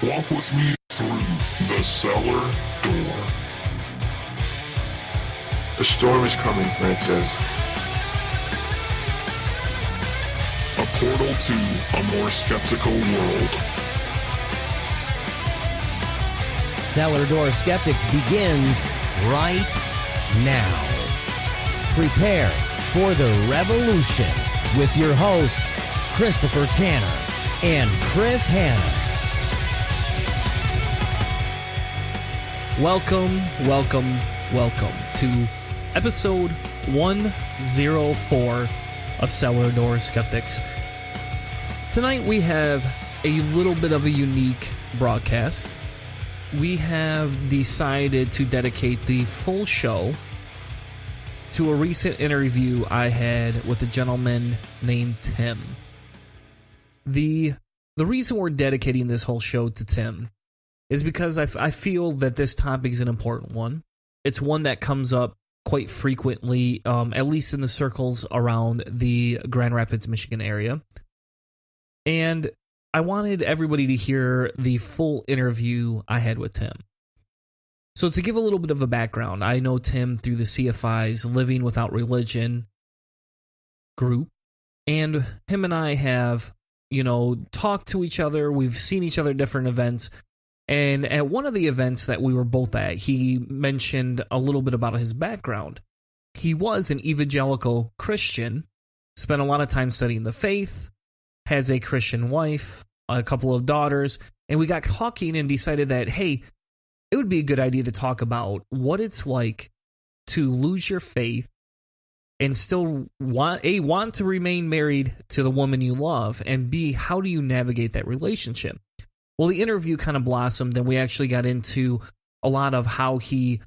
Walk with me through the cellar door. A storm is coming, Red says. A portal to a more skeptical world. Cellar Door Skeptics begins right now. Prepare for the revolution with your hosts, Christopher Tanner and Chris Hanna. Welcome to episode 104 of Cellar Door Skeptics. Tonight we have a little bit of a unique broadcast. We have decided to dedicate the full show to a recent interview I had with a gentleman named Tim. The reason we're dedicating this whole show to Tim is because I feel that this topic is an important one. It's one that comes up quite frequently, at least in the circles around the Grand Rapids, Michigan area. And I wanted everybody to hear the full interview I had with Tim. So to give a little bit of a background, I know Tim through the CFI's Living Without Religion group, and him and I have, talked to each other. We've seen each other at different events. And at one of the events that we were both at, he mentioned a little bit about his background. He was an evangelical Christian, spent a lot of time studying the faith, has a Christian wife, a couple of daughters, and we got talking and decided that, hey, it would be a good idea to talk about what it's like to lose your faith and still want to remain married to the woman you love, and B, how do you navigate that relationship? Well, the interview kind of blossomed, and we actually got into a lot of how he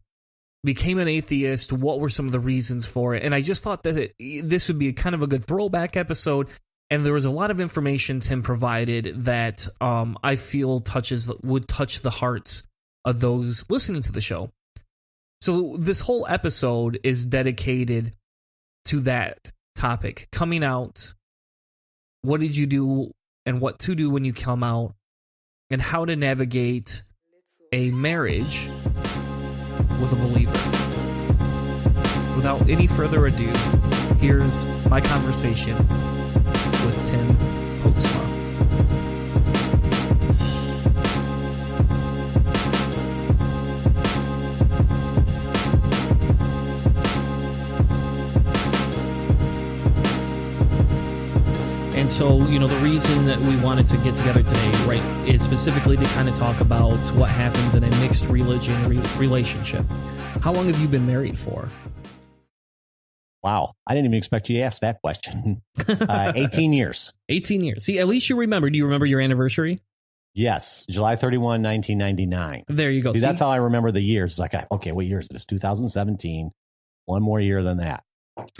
became an atheist, what were some of the reasons for it, and I just thought that this would be kind of a good throwback episode, and there was a lot of information Tim provided that I feel would touch the hearts of those listening to the show. So this whole episode is dedicated to that topic, coming out, what did you do, and what to do when you come out, and how to navigate a marriage with a believer. Without any further ado, here's my conversation with Tim Postma. And so, the reason that we wanted to get together today, right, is specifically to kind of talk about what happens in a mixed religion relationship. How long have you been married for? Wow. I didn't even expect you to ask that question. 18 years. 18 years. See, at least you remember. Do you remember your anniversary? Yes. July 31, 1999. There you go. See, that's how I remember the years. It's like, okay, what year is it? It's 2017. One more year than that.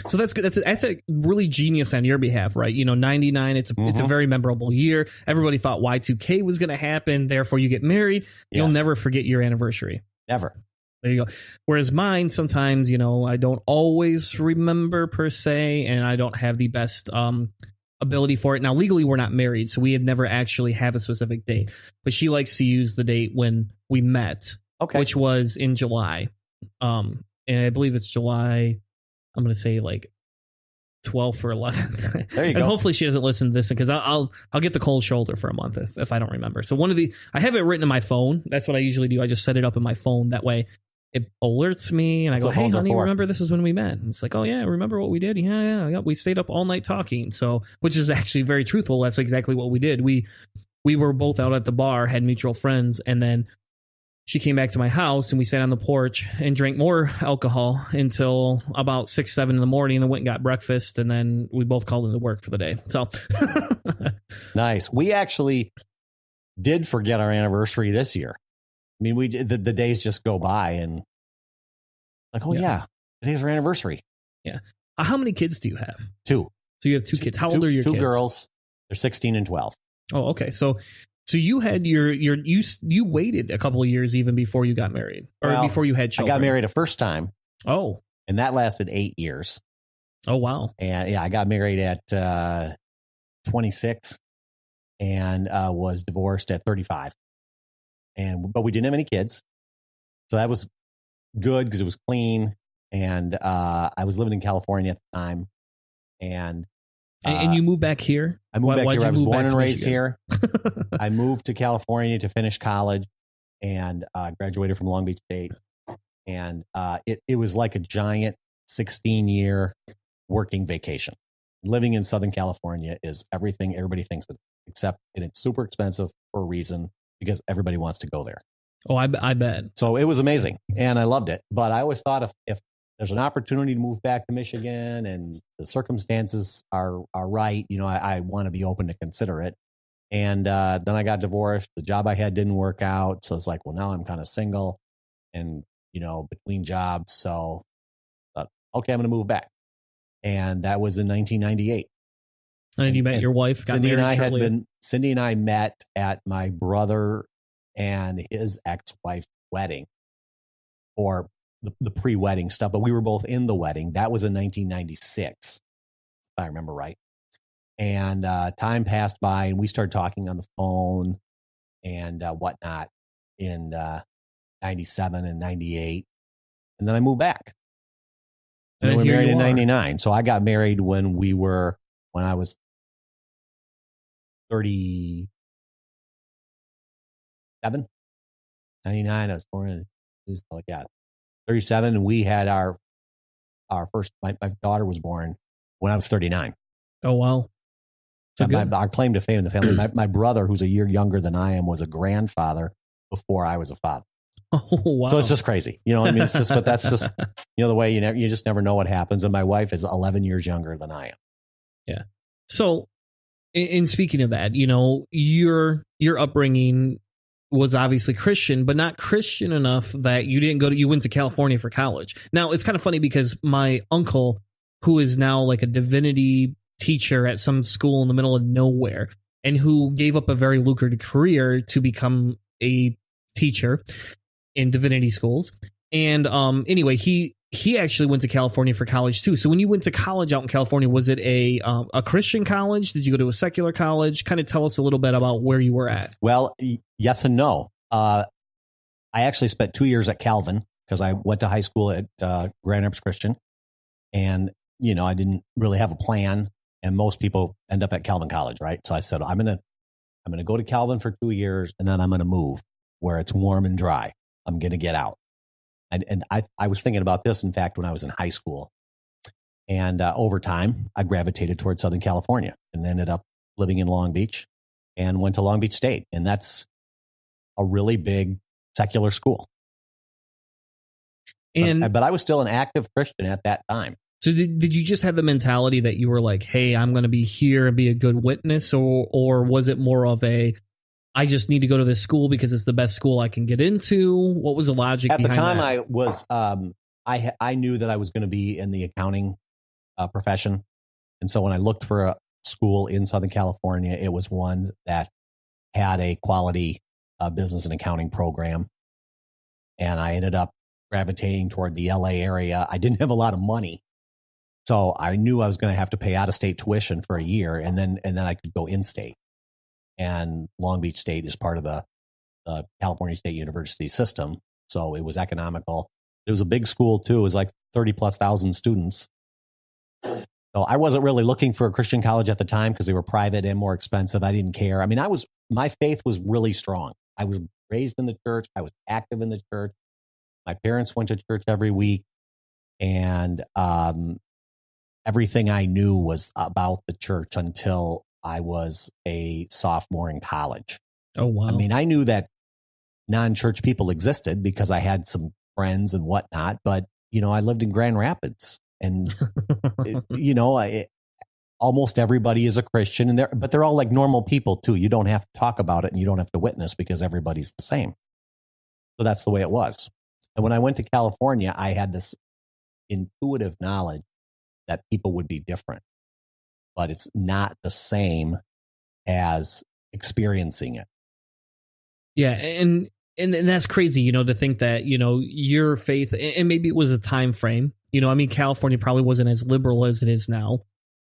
So that's good. That's a really genius on your behalf, right? 99. It's a very memorable year. Everybody thought Y2K was going to happen. Therefore, you get married. You'll never forget your anniversary. Never. There you go. Whereas mine, sometimes, I don't always remember per se, and I don't have the best ability for it. Now, legally, we're not married, so we had never actually have a specific date. But she likes to use the date when we met, which was in July. And I believe it's July. I'm going to say like 12th or 11th. There you go. And hopefully she doesn't listen to this because I'll get the cold shoulder for a month if I don't remember. So I have it written in my phone. That's what I usually do. I just set it up in my phone. That way it alerts me and I go, hey, honey, remember this is when we met. And it's like, oh yeah, remember what we did? Yeah. We stayed up all night talking. So, which is actually very truthful. That's exactly what we did. We were both out at the bar, had mutual friends, and then she came back to my house and we sat on the porch and drank more alcohol until about 6, 7 in the morning, and then went and got breakfast, and then we both called into work for the day. So nice. We actually did forget our anniversary this year. I mean, we did, the days just go by and like, today's our anniversary. Yeah. How many kids do you have? 2. So you have 2 kids. How old are your kids? 2 girls. They're 16 and 12. Oh, okay. So you had you waited a couple of years even before you got married, or before you had children. I got married a first time. Oh, and that lasted 8 years. Oh, wow. And I got married at 26 and was divorced at 35. but we didn't have any kids. So that was good because it was clean. And I was living in California at the time. And you moved back here? I moved back here. I was born and raised Michigan? here. I moved to California to finish college and graduated from Long Beach State. And it was like a giant 16-year working vacation. Living in Southern California is everything everybody thinks it is, except and it's super expensive for a reason because everybody wants to go there. Oh, I bet. So it was amazing and I loved it. But I always thought if there's an opportunity to move back to Michigan and the circumstances are right, I want to be open to consider it. And then I got divorced. The job I had didn't work out. So it's like, well, now I'm kind of single and, between jobs. So I thought, okay, I'm going to move back. And that was in 1998. And you met your wife. Cindy and I met at my brother and his ex-wife's wedding, or the pre-wedding stuff. But we were both in the wedding. That was in 1996, if I remember right. And time passed by, and we started talking on the phone and whatnot in 97 and 98, and then I moved back. And then we were married in 99. So I got married when I was 37. 99, I was born in, 37. And we had our first, my daughter was born when I was 39. Oh, wow. So our claim to fame in the family, my brother, who's a year younger than I am, was a grandfather before I was a father. Oh, wow. So it's just crazy. It's just, but that's just, the way you just never know what happens. And my wife is 11 years younger than I am. Yeah. So in speaking of that, your upbringing was obviously Christian, but not Christian enough that you went to California for college. Now it's kind of funny because my uncle, who is now like a divinity teacher at some school in the middle of nowhere and who gave up a very lucrative career to become a teacher in divinity schools. And anyway, he actually went to California for college too. So when you went to college out in California, was it a Christian college? Did you go to a secular college? Kind of tell us a little bit about where you were at. Well, yes and no. I actually spent 2 years at Calvin because I went to high school at Grand Rapids Christian. And, I didn't really have a plan. And most people end up at Calvin College, right? So I said, I'm going to go to Calvin for 2 years and then I'm going to move where it's warm and dry. I'm going to get out. And I was thinking about this, in fact, when I was in high school. And over time, I gravitated towards Southern California and ended up living in Long Beach and went to Long Beach State. And that's a really big secular school. But I was still an active Christian at that time. So did you just have the mentality that you were like, hey, I'm going to be here and be a good witness? Or was it more of I just need to go to this school because it's the best school I can get into? What was the logic behind that? At the time, I was, I knew that I was going to be in the accounting profession. And so when I looked for a school in Southern California, it was one that had a quality business and accounting program. And I ended up gravitating toward the LA area. I didn't have a lot of money. So I knew I was going to have to pay out-of-state tuition for a year, and then I could go in-state. And Long Beach State is part of the California State University system, so it was economical. It was a big school too. It was like 30,000+ students. So I wasn't really looking for a Christian college at the time because they were private and more expensive. I didn't care. I mean, my faith was really strong. I was raised in the church. I was active in the church. My parents went to church every week, and everything I knew was about the church until I was a sophomore in college. Oh, wow. I mean, I knew that non-church people existed because I had some friends and whatnot, but, I lived in Grand Rapids and, almost everybody is a Christian, but they're all like normal people too. You don't have to talk about it and you don't have to witness because everybody's the same. So that's the way it was. And when I went to California, I had this intuitive knowledge that people would be different, but it's not the same as experiencing it. Yeah. And that's crazy, to think that, your faith, and maybe it was a time frame, California probably wasn't as liberal as it is now.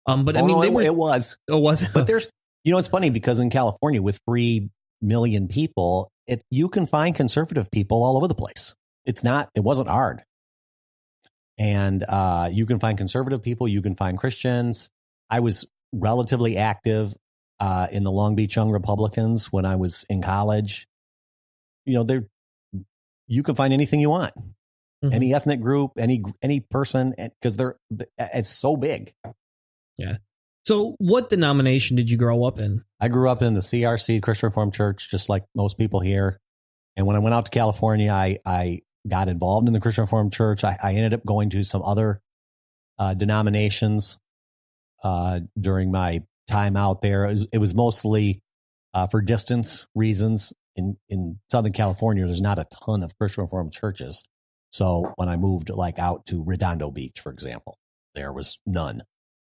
But it was. Oh, was it? But there's, it's funny because in California with 3 million people, you can find conservative people all over the place. It wasn't hard. And you can find conservative people, you can find Christians. I was relatively active in the Long Beach Young Republicans when I was in college. You know, you can find anything you want, any ethnic group, any person, because it's so big. Yeah. So what denomination did you grow up in? I grew up in the CRC, Christian Reformed Church, just like most people here. And when I went out to California, I got involved in the Christian Reformed Church. I ended up going to some other denominations during my time out there. It was mostly for distance reasons. In Southern California, there's not a ton of Christian Reformed churches. So when I moved out to Redondo Beach, for example, there was none,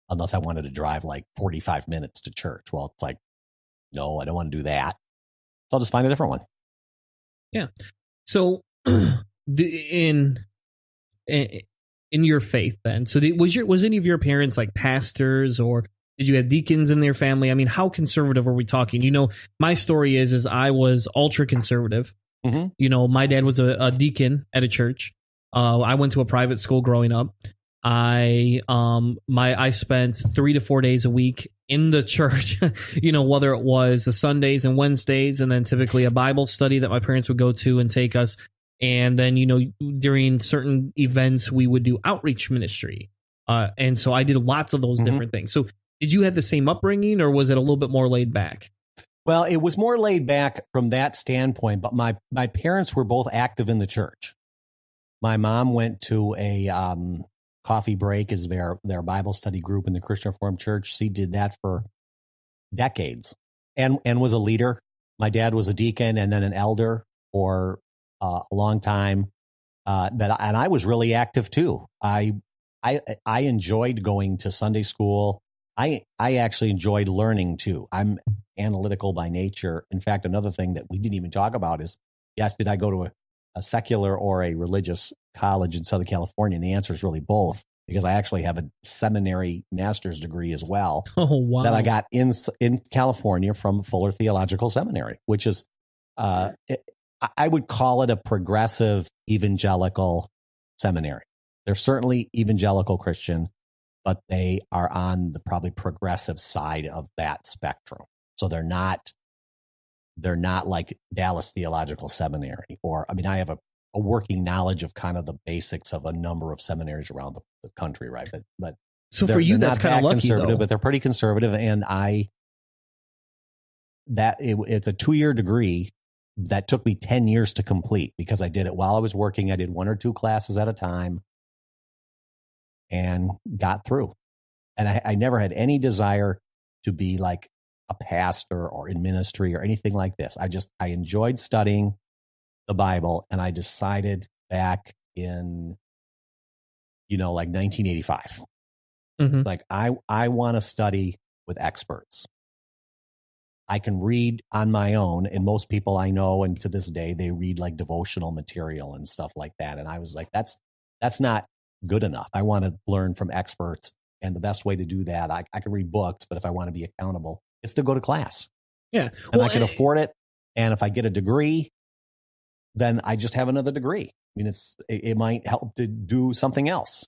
unless I wanted to drive 45 minutes to church. Well, it's no, I don't want to do that. So I'll just find a different one. Yeah. So in your faith then, so was any of your parents pastors, or did you have deacons in their family? I mean, how conservative are we talking? You know, my story is I was ultra conservative. Mm-hmm. You know, my dad was a deacon at a church. I went to a private school growing up. I spent 3 to 4 days a week in the church, you know, whether it was the Sundays and Wednesdays, and then typically a Bible study that my parents would go to and take us. And then, you know, during certain events, we would do outreach ministry. And so I did lots of those different things. So did you have the same upbringing, or was it a little bit more laid back? Well, it was more laid back from that standpoint, but my parents were both active in the church. My mom went to a coffee break as their Bible study group in the Christian Reformed Church. She did that for decades and was a leader. My dad was a deacon and then an elder for a long time. And I was really active too. I enjoyed going to Sunday school. I actually enjoyed learning too. I'm analytical by nature. In fact, another thing that we didn't even talk about is, yes, did I go to a secular or a religious college in Southern California? And the answer is really both, because I actually have a seminary master's degree as well. Oh, wow. That I got in California from Fuller Theological Seminary, which is, I would call it a progressive evangelical seminary. They're certainly evangelical Christian, but they are on the probably progressive side of that spectrum. So they're not like Dallas Theological Seminary, or, I mean, I have a working knowledge of kind of the basics of a number of seminaries around the country, right? But so for you, that's kind of lucky, conservative, though. But they're pretty conservative, and it's a 2-year degree that took me 10 years to complete, because I did it while I was working. I did 1 or 2 classes at a time and got through. And I never had any desire to be like a pastor or in ministry or anything like this. I enjoyed studying the Bible, and I decided back in, 1985, like I want to study with experts. I can read on my own, and most people I know, and to this day, they read like devotional material and stuff like that. And I was like, that's not good enough. I want to learn from experts. And the best way to do that, I can read books, but if I want to be accountable, it's to go to class. Yeah. And I can afford it. And if I get a degree, then I just have another degree. I mean, it might help to do something else.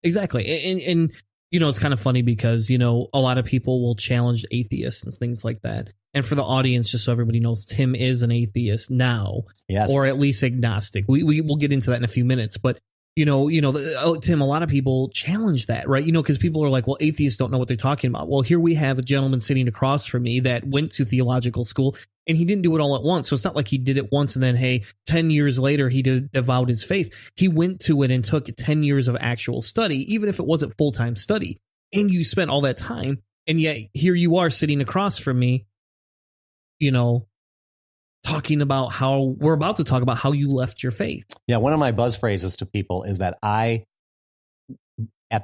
Exactly. And it's kind of funny because, a lot of people will challenge atheists and things like that. And for the audience, just so everybody knows, Tim is an atheist now, yes, or at least agnostic. We'll get into that in a few minutes, but Tim, a lot of people challenge that, right? Because people are like, well, atheists don't know what they're talking about. Well, here we have a gentleman sitting across from me that went to theological school, and he didn't do it all at once. So it's not like he did it once and then, hey, 10 years later, he avowed his faith. He went to it and took 10 years of actual study, even if it wasn't full-time study. And you spent all that time, and yet here you are sitting across from me, talking about we're about to talk about how you left your faith. Yeah, one of my buzz phrases to people is that at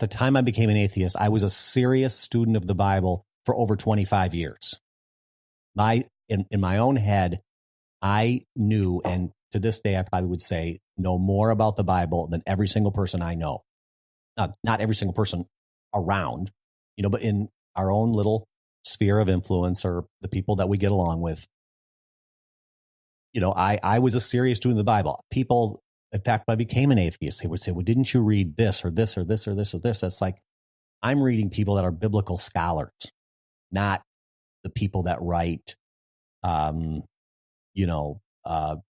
the time I became an atheist, I was a serious student of the Bible for over 25 years. In my own head, I knew, and to this day I probably would say, know more about the Bible than every single person I know. Not every single person around, but in our own little sphere of influence, or the people that we get along with. I was a serious student of the Bible. People, in fact, when I became an atheist, they would say, well, didn't you read this or this or this or this or this? That's like, I'm reading people that are biblical scholars, not the people that write,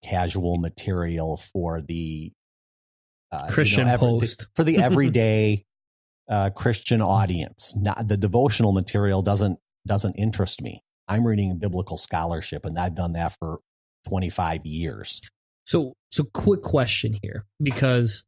casual material for the Christian Post. for the everyday Christian audience. Not the devotional material doesn't interest me. I'm reading biblical scholarship, and I've done that for 25 years. So quick question here, because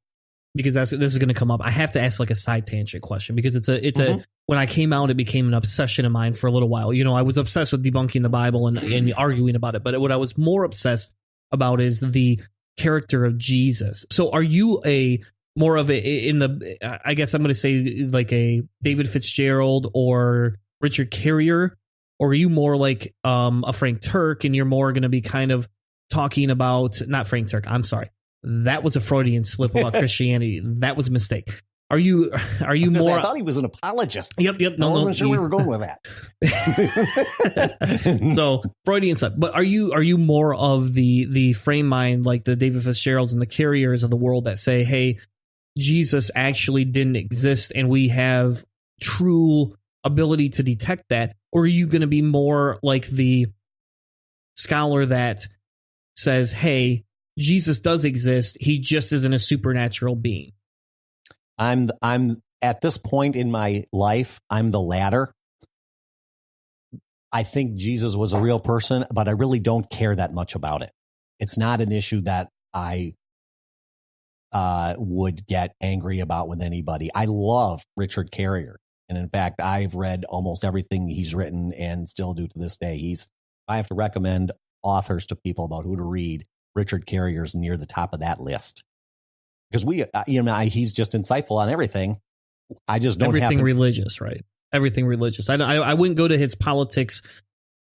this is going to come up. I have to ask like a side tangent question, because it's a when I came out, it became an obsession of mine for a little while. I was obsessed with debunking the Bible and arguing about it. But what I was more obsessed about is the character of Jesus. So are you I guess I'm going to say like a David Fitzgerald or Richard Carrier, or are you more like a Frank Turk, and you're more going to be kind of talking about, not Frank Turk, I'm sorry. That was a Freudian slip about Christianity. That was a mistake. Are you more? I thought he was an apologist. Yep. No, I wasn't sure where we were going with that. So Freudian stuff. But are you more of the frame mind, like the David Fitzgeralds and the Carriers of the world, that say, hey, Jesus actually didn't exist and we have true ability to detect that? Or are you going to be more like the scholar that says, hey, Jesus does exist, he just isn't a supernatural being? I'm at this point in my life, I'm the latter. I think Jesus was a real person, but I really don't care that much about it. It's not an issue that I would get angry about with anybody. I love Richard Carrier. And in fact, I've read almost everything he's written and still do to this day. I have to recommend authors to people about who to read. Richard Carrier's near the top of that list. Because he's just insightful on everything. I just don't everything religious, right? Everything religious. I wouldn't go to his politics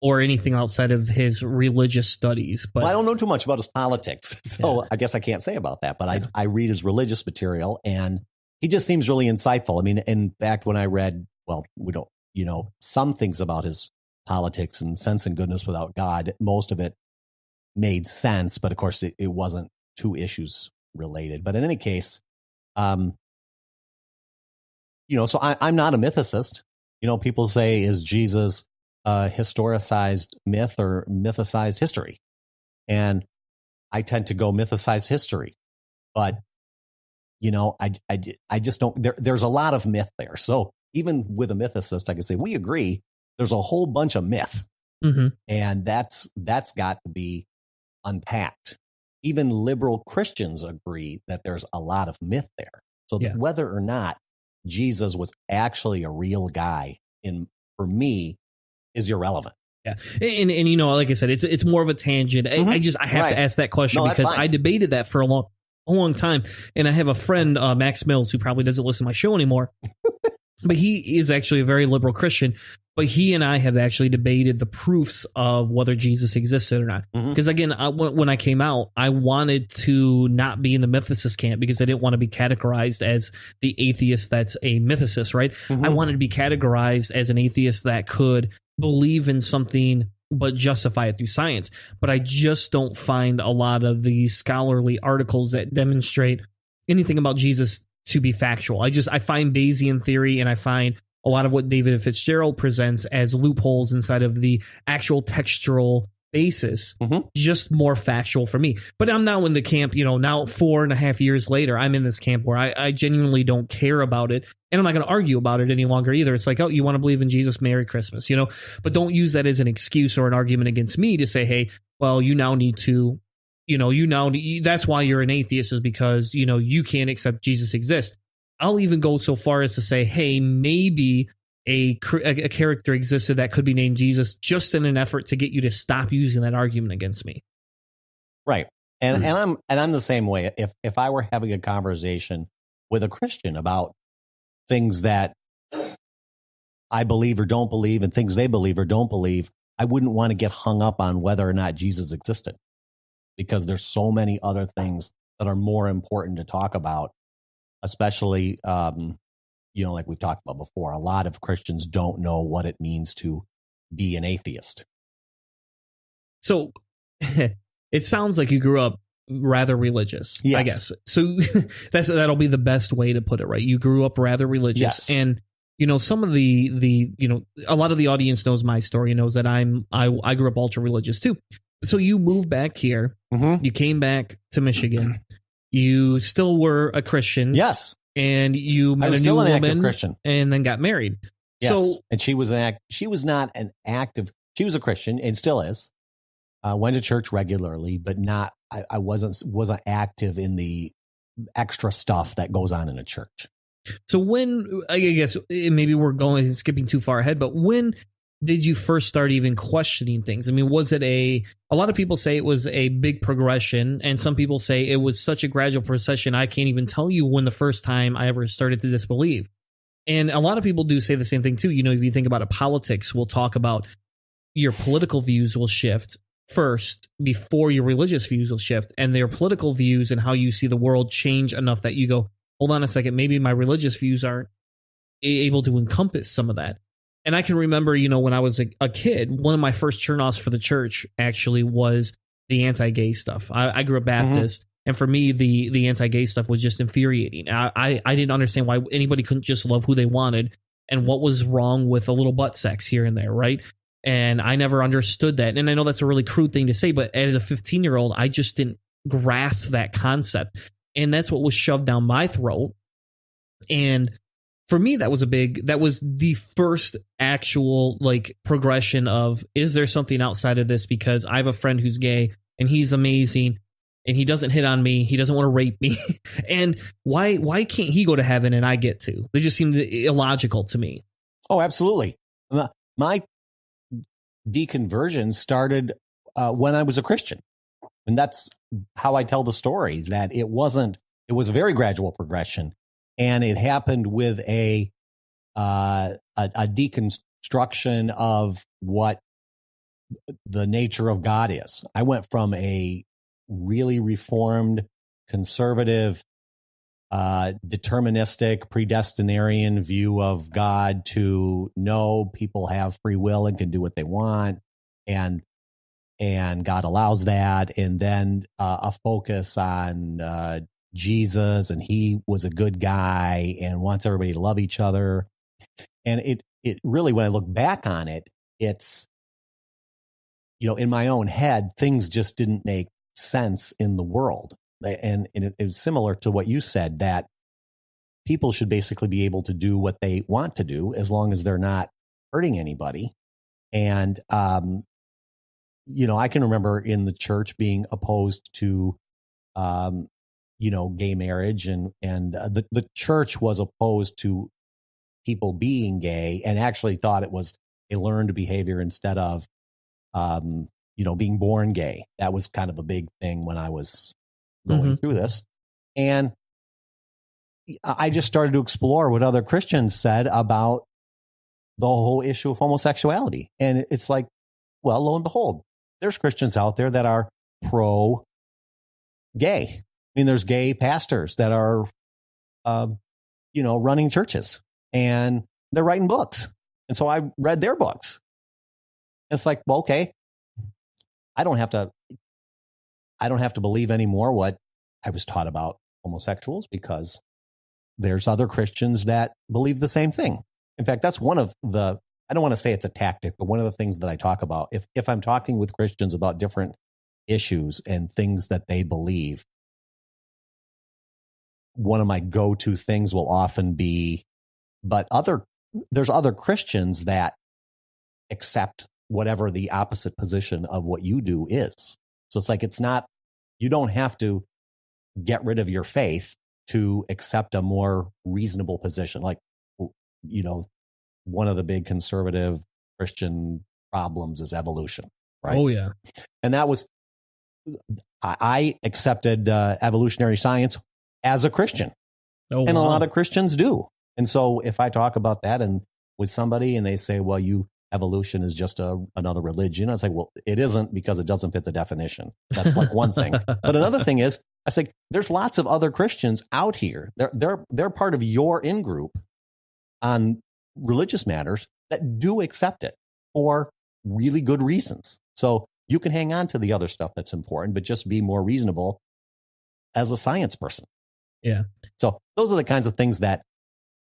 or anything outside of his religious studies. But I don't know too much about his politics, so I guess I can't say about that. But I read his religious material, and he just seems really insightful. I mean, in fact, when I read, some things about his politics and Sense and Goodness Without God, most of it made sense, but of course it wasn't two issues related. But in any case, so I'm not a mythicist. People say, is Jesus a historicized myth or mythicized history? And I tend to go mythicized history, but I just don't. There's a lot of myth there. So even with a mythicist, I can say we agree. There's a whole bunch of myth, and that's got to be unpacked. Even liberal Christians agree that there's a lot of myth there. So whether or not Jesus was actually a real guy, for me, is irrelevant. Yeah, and like I said, it's more of a tangent. I have to ask that question because I debated that for a long time, and I have a friend, Max Mills, who probably doesn't listen to my show anymore, but he is actually a very liberal Christian. But he and I have actually debated the proofs of whether Jesus existed or not. Because again, when I came out, I wanted to not be in the mythicist camp because I didn't want to be categorized as the atheist that's a mythicist, right? I wanted to be categorized as an atheist that could believe in something but justify it through science. But I just don't find a lot of the scholarly articles that demonstrate anything about Jesus to be factual. I find Bayesian theory, and I find a lot of what David Fitzgerald presents as loopholes inside of the actual textual basis, just more factual for me. But I'm now in the camp, now 4.5 years later, I'm in this camp where I genuinely don't care about it. And I'm not going to argue about it any longer either. It's like, oh, you want to believe in Jesus? Merry Christmas, but don't use that as an excuse or an argument against me to say, hey, well, you now need to, that's why you're an atheist, is because, you can't accept Jesus exists. I'll even go so far as to say, hey, maybe a character existed that could be named Jesus, just in an effort to get you to stop using that argument against me. Right. And I'm the same way. If I were having a conversation with a Christian about things that I believe or don't believe and things they believe or don't believe, I wouldn't want to get hung up on whether or not Jesus existed, because there's so many other things that are more important to talk about. Especially, like we've talked about before, a lot of Christians don't know what it means to be an atheist. So it sounds like you grew up rather religious, Yes. I guess. So that'll be the best way to put it, right? You grew up rather religious. Yes. And, some of the a lot of the audience knows my story, knows that I grew up ultra religious too. So you moved back here. Mm-hmm. You came back to Michigan. You still were a Christian. Yes. And you met I was a still new an active woman Christian. and then got married. Yes. So, And she was not an active, she was a Christian and still is. Went to church regularly, but not, I wasn't active in the extra stuff that goes on in a church. So when, I guess maybe we're skipping too far ahead, but when did you first start even questioning things? I mean, was it a lot of people say it was a big progression, and some people say it was such a gradual procession. I can't even tell you when the first time I ever started to disbelieve. And a lot of people do say the same thing too. If you think about it, politics, we'll talk about your political views will shift first before your religious views will shift, and their political views and how you see the world change enough that you go, hold on a second, maybe my religious views aren't able to encompass some of that. And I can remember, when I was a kid, one of my first turnoffs for the church actually was the anti-gay stuff. I grew up Baptist, and for me, the anti-gay stuff was just infuriating. I didn't understand why anybody couldn't just love who they wanted, and what was wrong with a little butt sex here and there, right? And I never understood that. And I know that's a really crude thing to say, but as a 15-year-old, I just didn't grasp that concept. And that's what was shoved down my throat. And for me, that was the first actual progression of, is there something outside of this? Because I have a friend who's gay and he's amazing and he doesn't hit on me. He doesn't want to rape me. And why can't he go to heaven and I get to? They just seemed illogical to me. Oh, absolutely. My deconversion started when I was a Christian. And that's how I tell the story, that it was a very gradual progression. And it happened with a deconstruction of what the nature of God is. I went from a really reformed, conservative, deterministic, predestinarian view of God to no, people have free will and can do what they want, and God allows that, and then a focus on Jesus, and he was a good guy and wants everybody to love each other. And it really, when I look back on it, it's, in my own head, things just didn't make sense in the world. And it was similar to what you said, that people should basically be able to do what they want to do as long as they're not hurting anybody. And, I can remember in the church being opposed to, gay marriage, and the church was opposed to people being gay and actually thought it was a learned behavior instead of, being born gay. That was kind of a big thing when I was going through this. And I just started to explore what other Christians said about the whole issue of homosexuality. And it's like, well, lo and behold, there's Christians out there that are pro-gay. I mean, there's gay pastors that are, running churches, and they're writing books. And so I read their books. It's like, well, okay, I don't have to believe anymore what I was taught about homosexuals, because there's other Christians that believe the same thing. In fact, that's one of the, I don't want to say it's a tactic, but one of the things that I talk about, if I'm talking with Christians about different issues and things that they believe, one of my go-to things will often be, there's other Christians that accept whatever the opposite position of what you do is. So it's like, you don't have to get rid of your faith to accept a more reasonable position. Like, one of the big conservative Christian problems is evolution, right? Oh, yeah. And I accepted evolutionary science as a Christian. Oh, and wow. a lot of Christians do. And so if I talk about that and with somebody and they say, well, evolution is just another religion, I was like, well, it isn't, because it doesn't fit the definition. That's like one thing. But another thing is, I say, there's lots of other Christians out here. They're part of your in-group on religious matters that do accept it for really good reasons. So You can hang on to the other stuff that's important, but just be more reasonable as a science person. Yeah. So those are the kinds of things that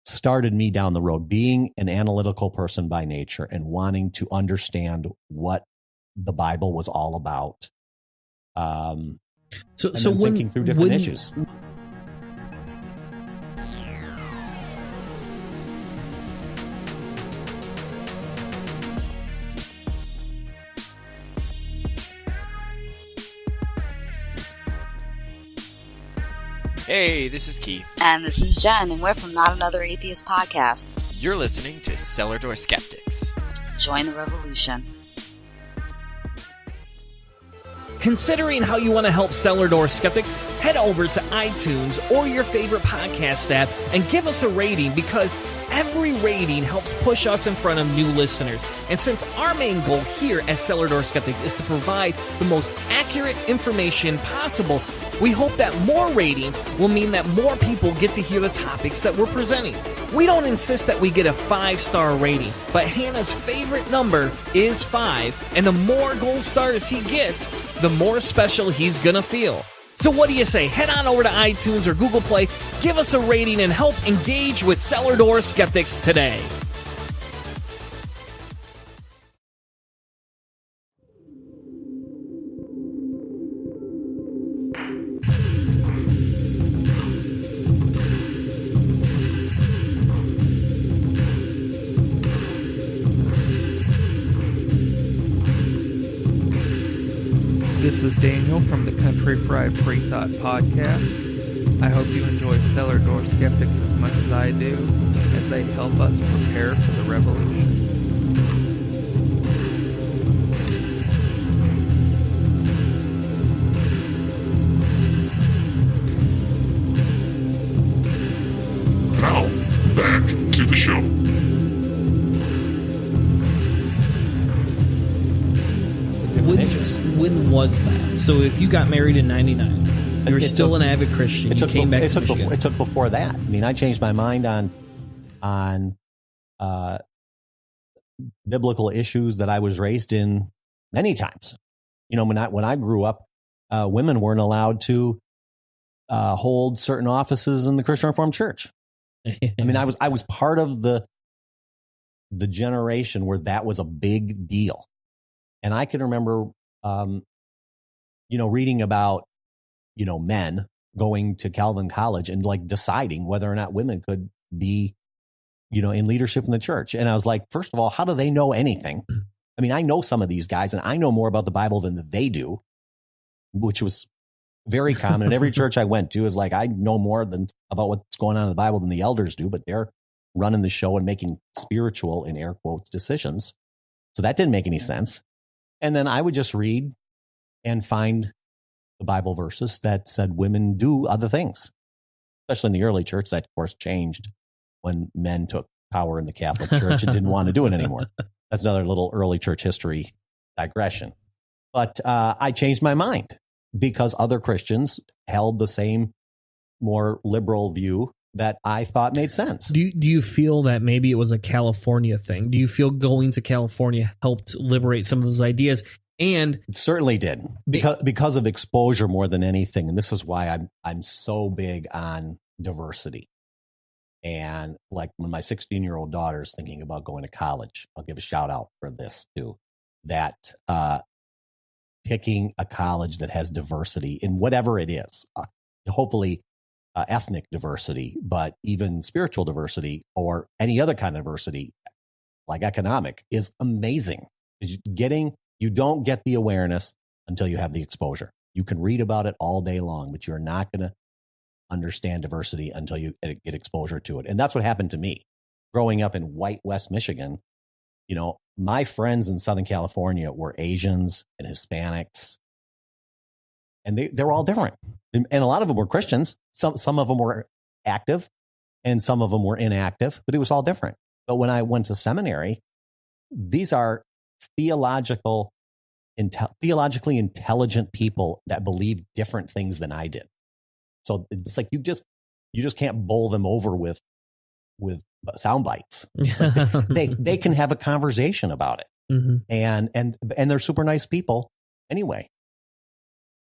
started me down the road, being an analytical person by nature and wanting to understand what the Bible was all about. So thinking through different issues. Hey, this is Keith. And this is Jen, and we're from Not Another Atheist podcast. You're listening to Cellar Door Skeptics. Join the revolution. Considering how you want to help Cellar Door Skeptics, head over to iTunes or your favorite podcast app and give us a rating, because every rating helps push us in front of new listeners. And since our main goal here at Cellar Door Skeptics is to provide the most accurate information possible, we hope that more ratings will mean that more people get to hear the topics that we're presenting. We don't insist that we get a 5-star rating, but Hannah's favorite number is 5, and the more gold stars he gets, the more special he's gonna feel. So what do you say? Head on over to iTunes or Google Play, give us a rating, and help engage with Cellar Door Skeptics today. This is Daniel from the Country Fried Free Thought podcast. I hope you enjoy Cellar Door Skeptics as much as I do, as they help us prepare for the revolution. Now, back to the show. When was that? So if you got married in 99, you were still an avid Christian. You came back to Michigan. It took before that. I mean, I changed my mind on biblical issues that I was raised in many times. You know, when I grew up, women weren't allowed to hold certain offices in the Christian Reformed Church. I mean, I was part of the generation where that was a big deal. And I can remember, reading about, men going to Calvin College and like deciding whether or not women could be, in leadership in the church. And I was like, first of all, how do they know anything? I mean, I know some of these guys and I know more about the Bible than they do, which was very common. And every church I went to is like, I know more about what's going on in the Bible than the elders do, but they're running the show and making spiritual, in air quotes, decisions. So that didn't make any sense. And then I would just read and find the Bible verses that said women do other things, especially in the early church. That, of course, changed when men took power in the Catholic Church and didn't want to do it anymore. That's another little early church history digression. But I changed my mind because other Christians held the same more liberal view that I thought made sense. Do you feel that maybe it was a California thing? Do you feel going to California helped liberate some of those ideas? And it certainly did, because of exposure more than anything. And this is why I'm so big on diversity. And like when my 16-year-old daughter's thinking about going to college, I'll give a shout out for this too, that picking a college that has diversity in whatever it is, hopefully ethnic diversity, but even spiritual diversity or any other kind of diversity, like economic, is amazing. You don't get the awareness until you have the exposure. You can read about it all day long, but you're not going to understand diversity until you get exposure to it. And that's what happened to me. Growing up in white West Michigan, my friends in Southern California were Asians and Hispanics, and they're all different. And a lot of them were Christians. Some of them were active and some of them were inactive, but it was all different. But when I went to seminary, these are theologically intelligent people that believe different things than I did. So it's like you just can't bowl them over with sound bites. Like they can have a conversation about it. Mm-hmm. And they're super nice people. anyway.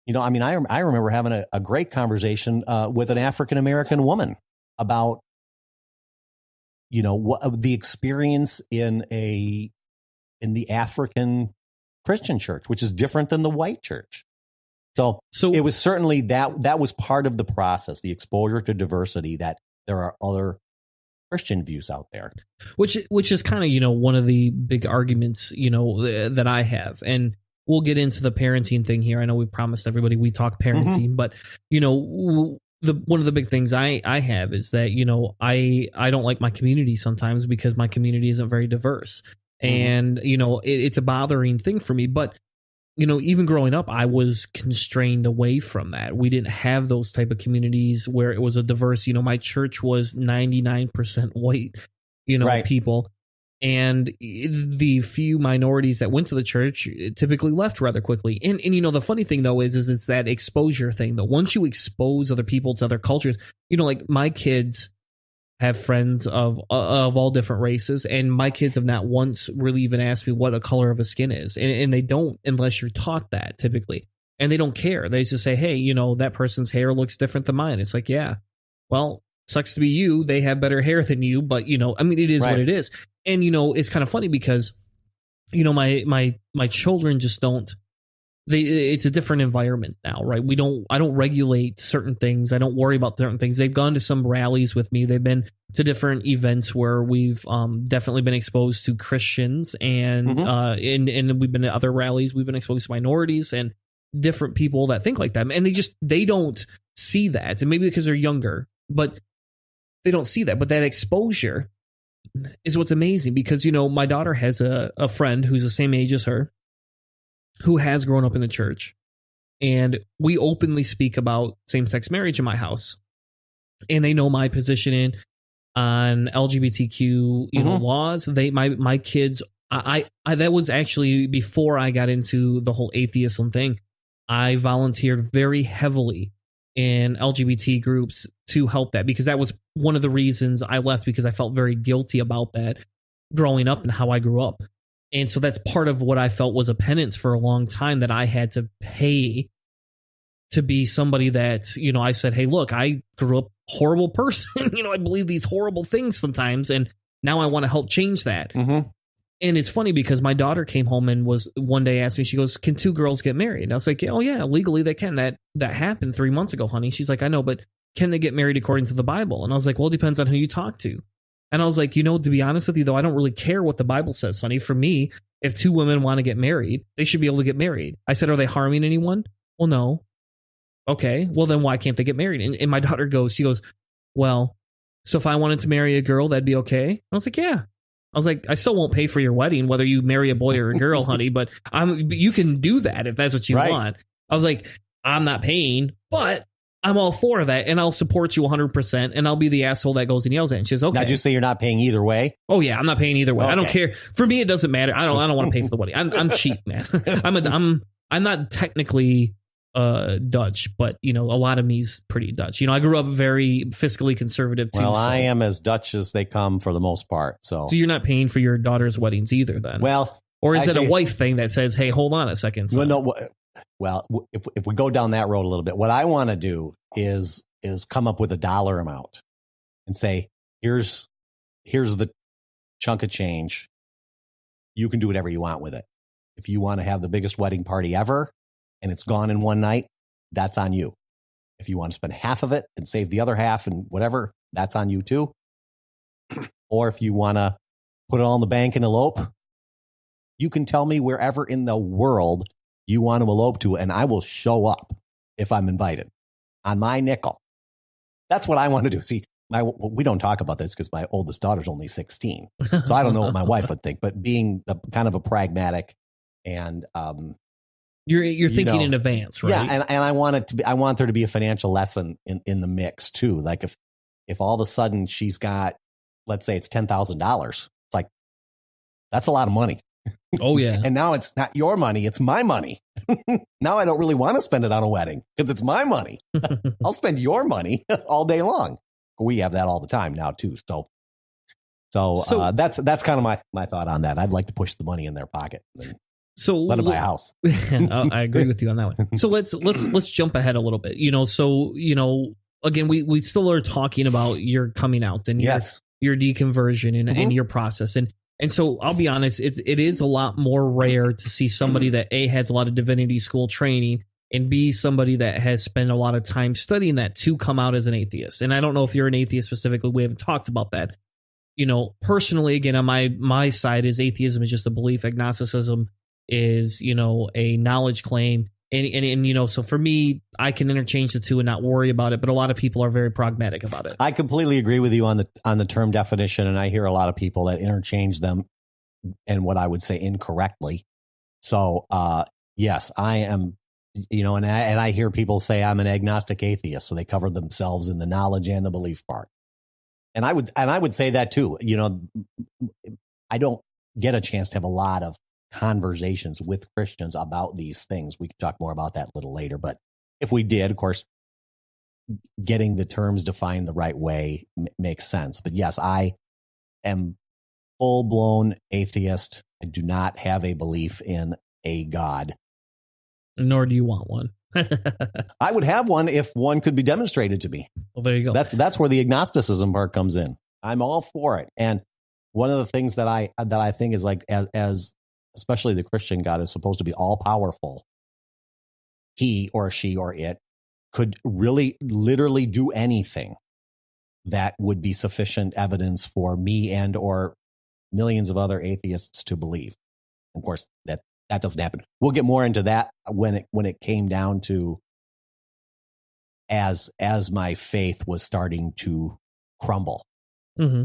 You know, I mean, I remember having a great conversation with an African-American woman about, you know, what the experience in the African Christian church, which is different than the white church. So it was certainly that was part of the process, the exposure to diversity, that there are other Christian views out there. Which is kind of, you know, one of the big arguments, you know, that I have. And we'll get into the parenting thing here. I know we promised everybody we talk parenting, but, you know, one of the big things I have is that, you know, I don't like my community sometimes because my community isn't very diverse. And, you know, it's a bothering thing for me. But, you know, even growing up, I was constrained away from that. We didn't have those type of communities where it was a diverse, you know, my church was 99% white, you know, people. And the few minorities that went to the church typically left rather quickly. And you know, the funny thing, though, is it's that exposure thing, though. Once you expose other people to other cultures, you know, like my kids have friends of all different races, and my kids have not once really even asked me what a color of a skin is. And they don't unless you're taught that typically. And they don't care. They just say, hey, you know, that person's hair looks different than mine. It's like, yeah, well, sucks to be you. They have better hair than you. But, you know, I mean, it is what it is. And, you know, it's kind of funny because, you know, my children just don't. It's a different environment now, right? I don't regulate certain things. I don't worry about certain things. They've gone to some rallies with me. They've been to different events where we've definitely been exposed to Christians, and and we've been to other rallies. We've been exposed to minorities and different people that think like that, and they don't see that. And maybe because they're younger, but they don't see that. But that exposure is what's amazing, because, you know, my daughter has a friend who's the same age as her, who has grown up in the church, and we openly speak about same-sex marriage in my house, and they know my position on LGBTQ, you know, laws. My kids, I that was actually before I got into the whole atheism thing. I volunteered very heavily in LGBT groups to help that, because that was one of the reasons I left, because I felt very guilty about that growing up and how I grew up. And so that's part of what I felt was a penance for a long time, that I had to pay to be somebody that, you know, I said, hey, look, I grew up a horrible person. You know, I believe these horrible things sometimes, and now I want to help change that. And it's funny because my daughter came home and was one day asked me, she goes, can two girls get married? And I was like, oh yeah, legally they can. That happened 3 months ago, honey. She's like, I know, but can they get married according to the Bible? And I was like, well, it depends on who you talk to. And I was like, you know, to be honest with you, though, I don't really care what the Bible says, honey. For me, if two women want to get married, they should be able to get married. I said, are they harming anyone? Well, no. Okay, well, then why can't they get married? And my daughter she goes, well, so if I wanted to marry a girl, that'd be okay? I was like, yeah. I was like, I still won't pay for your wedding, whether you marry a boy or a girl, honey, but you can do that if that's what you want. I was like, I'm not paying, but I'm all for that, and I'll support you 100%, and I'll be the asshole that goes and yells at. And she's okay. Now, did you say you're not paying either way? Oh yeah, I'm not paying either way. Okay. I don't care. For me, it doesn't matter. I don't want to pay for the wedding. I'm cheap, man. I'm not technically Dutch, but you know, a lot of me's pretty Dutch. You know, I grew up very fiscally conservative too. Well, I am as Dutch as they come for the most part. So you're not paying for your daughter's weddings either, then? Well, or is it a wife thing that says, hey, hold on a second? Well, no. Well, if we go down that road a little bit, what I want to do is come up with a dollar amount and say, here's the chunk of change. You can do whatever you want with it. If you want to have the biggest wedding party ever and it's gone in one night, that's on you. If you want to spend half of it and save the other half and whatever, that's on you too. Or if you want to put it all in the bank and elope, you can tell me wherever in the world you want to elope to, and I will show up if I'm invited on my nickel. That's what I want to do. See, we don't talk about this because my oldest daughter's only 16. So I don't know what my wife would think, but being kind of a pragmatic and, you're thinking in advance, right? Yeah. And I want there to be a financial lesson in the mix too. Like if all of a sudden she's got, let's say it's $10,000, it's like, that's a lot of money. Oh yeah. And now it's not your money, it's my money. Now I don't really want to spend it on a wedding because it's my money. I'll spend your money all day long. We have that all the time now too. So that's kind of my thought on that. I'd like to push the money in their pocket. So let him buy a house. I agree with you on that one. So let's jump ahead a little bit. Again, we still are talking about your coming out and your deconversion and your process. And so I'll be honest, it is a lot more rare to see somebody that A, has a lot of divinity school training, and B, somebody that has spent a lot of time studying that to come out as an atheist. And I don't know if you're an atheist specifically. We haven't talked about that. Personally, again, on my side is atheism is just a belief. Agnosticism is, a knowledge claim. And so for me, I can interchange the two and not worry about it. But a lot of people are very pragmatic about it. I completely agree with you on the term definition. And I hear a lot of people that interchange them and what I would say incorrectly. So, yes, I am, and I hear people say I'm an agnostic atheist. So they cover themselves in the knowledge and the belief part. And I would say that too. I don't get a chance to have a lot of conversations with Christians about these things. We can talk more about that a little later. But if we did, of course, getting the terms defined the right way makes sense. But yes, I am full-blown atheist. I do not have a belief in a God. Nor do you want one. I would have one if one could be demonstrated to me. Well, there you go. That's where the agnosticism part comes in. I'm all for it. And one of the things that I think is like as especially the Christian God is supposed to be all powerful. He or she or it could really literally do anything that would be sufficient evidence for me and or millions of other atheists to believe. Of course, that doesn't happen. We'll get more into that when it came down to as my faith was starting to crumble. Mm-hmm.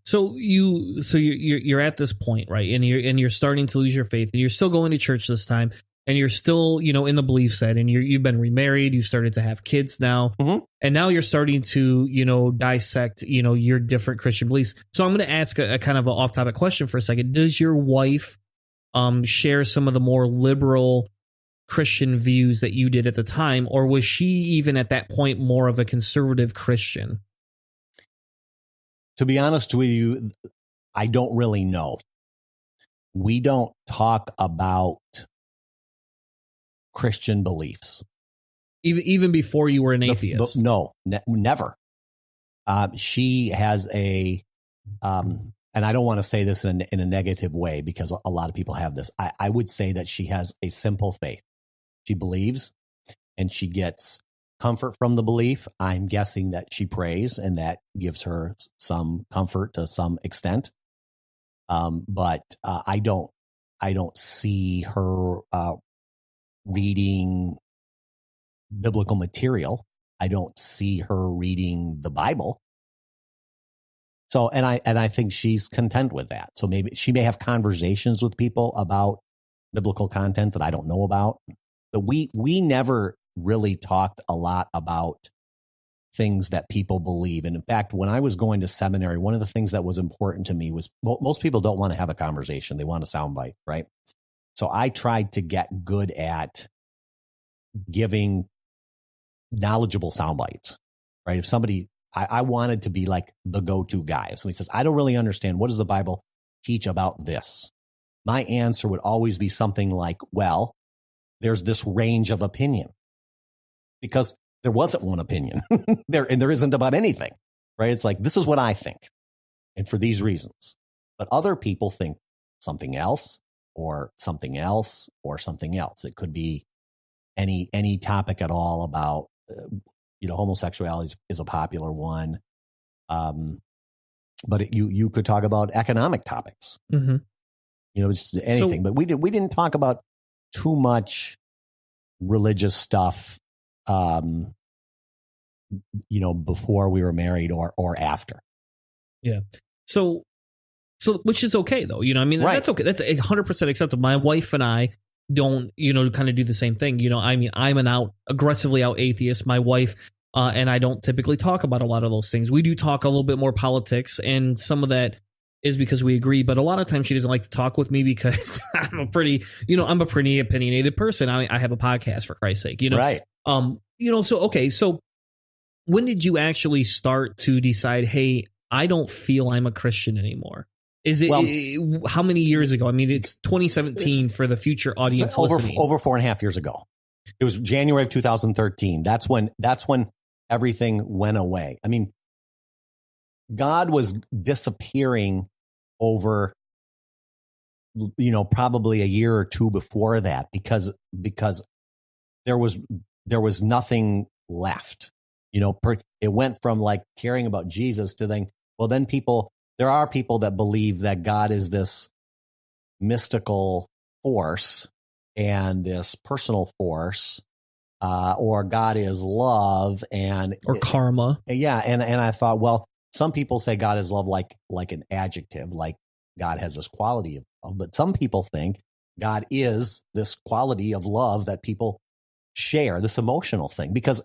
So you're at this point, right? And you're starting to lose your faith, and you're still going to church this time, and you're still, in the belief set, and you've been remarried, you've started to have kids now, and now you're starting to, dissect, your different Christian beliefs. So I'm going to ask a kind of an off-topic question for a second. Does your wife share some of the more liberal Christian views that you did at the time, or was she even at that point more of a conservative Christian? To be honest with you, I don't really know. We don't talk about Christian beliefs. Even before you were an atheist? No, never. She has a, and I don't want to say this in a negative way because a lot of people have this. I would say that she has a simple faith. She believes and she gets comfort from the belief. I'm guessing that she prays and that gives her some comfort to some extent. But I don't see her reading biblical material. I don't see her reading the Bible. So, and I think she's content with that. So maybe she may have conversations with people about biblical content that I don't know about. But we never really talked a lot about things that people believe. And in fact, when I was going to seminary, one of the things that was important to me was most people don't want to have a conversation. They want a soundbite, right? So I tried to get good at giving knowledgeable sound bites, right? If somebody, I wanted to be like the go-to guy. If somebody says, I don't really understand, what does the Bible teach about this? My answer would always be something like, well, there's this range of opinion, because there wasn't one opinion there isn't about anything, right? It's like, this is what I think, and for these reasons, but other people think something else or something else or something else. It could be any topic at all about, homosexuality is a popular one. But you could talk about economic topics, just anything, but we didn't talk about too much religious stuff, before we were married or after. Yeah. So which is okay though, right. That's okay. That's 100% acceptable. My wife and I don't, kind of do the same thing. I'm an aggressively out atheist. My wife and I don't typically talk about a lot of those things. We do talk a little bit more politics, and some of that is because we agree, but a lot of times she doesn't like to talk with me because I'm a pretty opinionated person. I have a podcast, for Christ's sake, Right. So when did you actually start to decide, hey, I don't feel I'm a Christian anymore? Is it Well, how many years ago? I mean, it's 2017 for the future audience listening. Over 4.5 years ago. It was January of 2013. That's when everything went away. I mean, God was disappearing over, probably a year or two before that because there was nothing left. It went from like caring about Jesus to then there are people that believe that God is this mystical force and this personal force, or God is love or karma. Yeah. And I thought, well, some people say God is love like an adjective, like God has this quality of love, but some people think God is this quality of love that people share, this emotional thing, because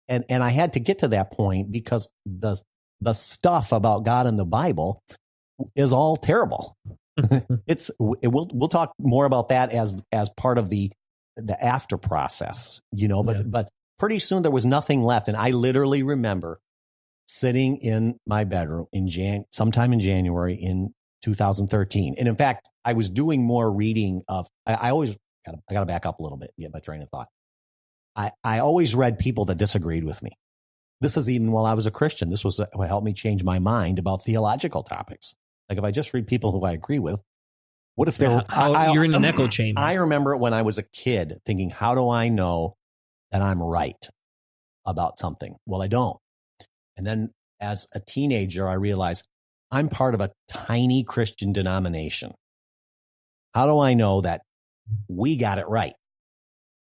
and I had to get to that point because the stuff about God in the Bible is all terrible. We'll talk more about that as part of the after process, but pretty soon there was nothing left. And I literally remember sitting in my bedroom sometime in January in 2013. And in fact, I was doing more reading of, I always got to back up a little bit, get my train of thought. I always read people that disagreed with me. This is even while I was a Christian. This was what helped me change my mind about theological topics. Like if I just read people who I agree with, what if they're you're in an echo chamber? I remember when I was a kid thinking, how do I know that I'm right about something? Well, I don't. And then as a teenager, I realized I'm part of a tiny Christian denomination. How do I know that we got it right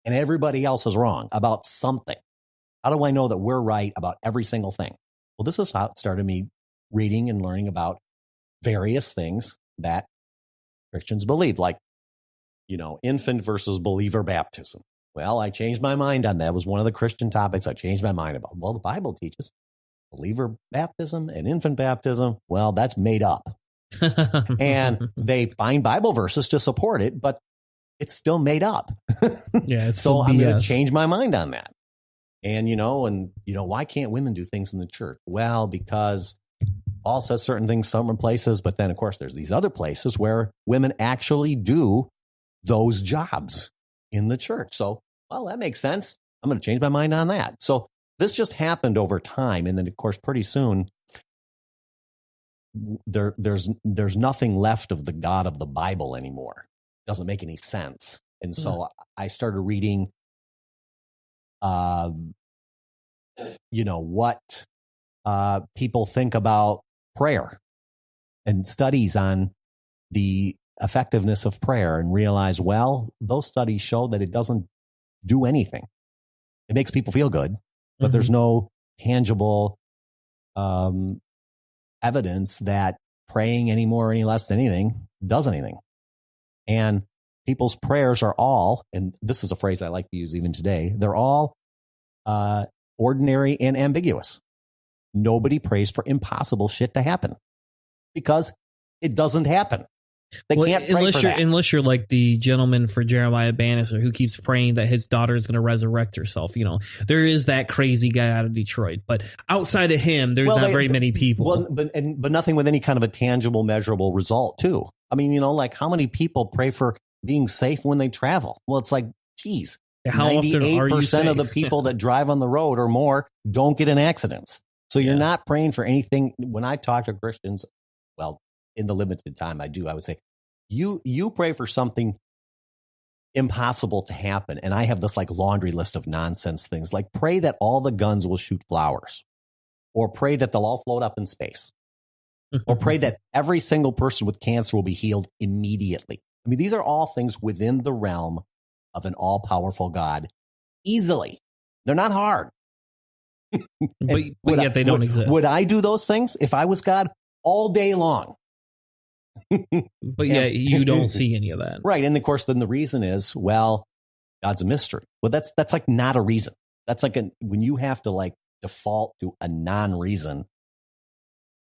and everybody else is wrong about something? How do I know that we're right about every single thing? Well, this is how it started me reading and learning about various things that Christians believe, like, infant versus believer baptism. Well, I changed my mind on that. It was one of the Christian topics I changed my mind about. Well, the Bible teaches believer baptism and infant baptism. Well, that's made up. And they find Bible verses to support it, but it's still made up. Yeah. So I'm going to change my mind on that. And, why can't women do things in the church? Well, because Paul says certain things some places, but then, of course, there's these other places where women actually do those jobs in the church. So, well, that makes sense. I'm going to change my mind on that. So this just happened over time. And then, of course, pretty soon, there's nothing left of the God of the Bible anymore. It doesn't make any sense. And so I started reading what people think about prayer and studies on the effectiveness of prayer, and realize, well, those studies show that it doesn't do anything. It makes people feel good, but there's no tangible evidence that praying any more or any less than anything does anything. And people's prayers are all, and this is a phrase I like to use even today, they're all ordinary and ambiguous. Nobody prays for impossible shit to happen because it doesn't happen. They can't pray for that. Unless you're like the gentleman for Jeremiah Bannister who keeps praying that his daughter is going to resurrect herself. There is that crazy guy out of Detroit, but outside of him, there's not very many people. Well, but nothing with any kind of a tangible, measurable result too. I mean, like how many people pray for being safe when they travel? Well, it's like, geez, how 98% of the people that drive on the road or more don't get in accidents. So you're not praying for anything. When I talk to Christians, well, in the limited time I would say, you pray for something impossible to happen. And I have this like laundry list of nonsense things, like pray that all the guns will shoot flowers, or pray that they'll all float up in space, or pray that every single person with cancer will be healed immediately. I mean, these are all things within the realm of an all-powerful God easily. They're not hard. but yet they don't exist. Would I do those things if I was God? All day long. But yet you don't see any of that. Right. And of course, then the reason is, well, God's a mystery. Well, that's like not a reason. That's like when you have to like default to a non-reason.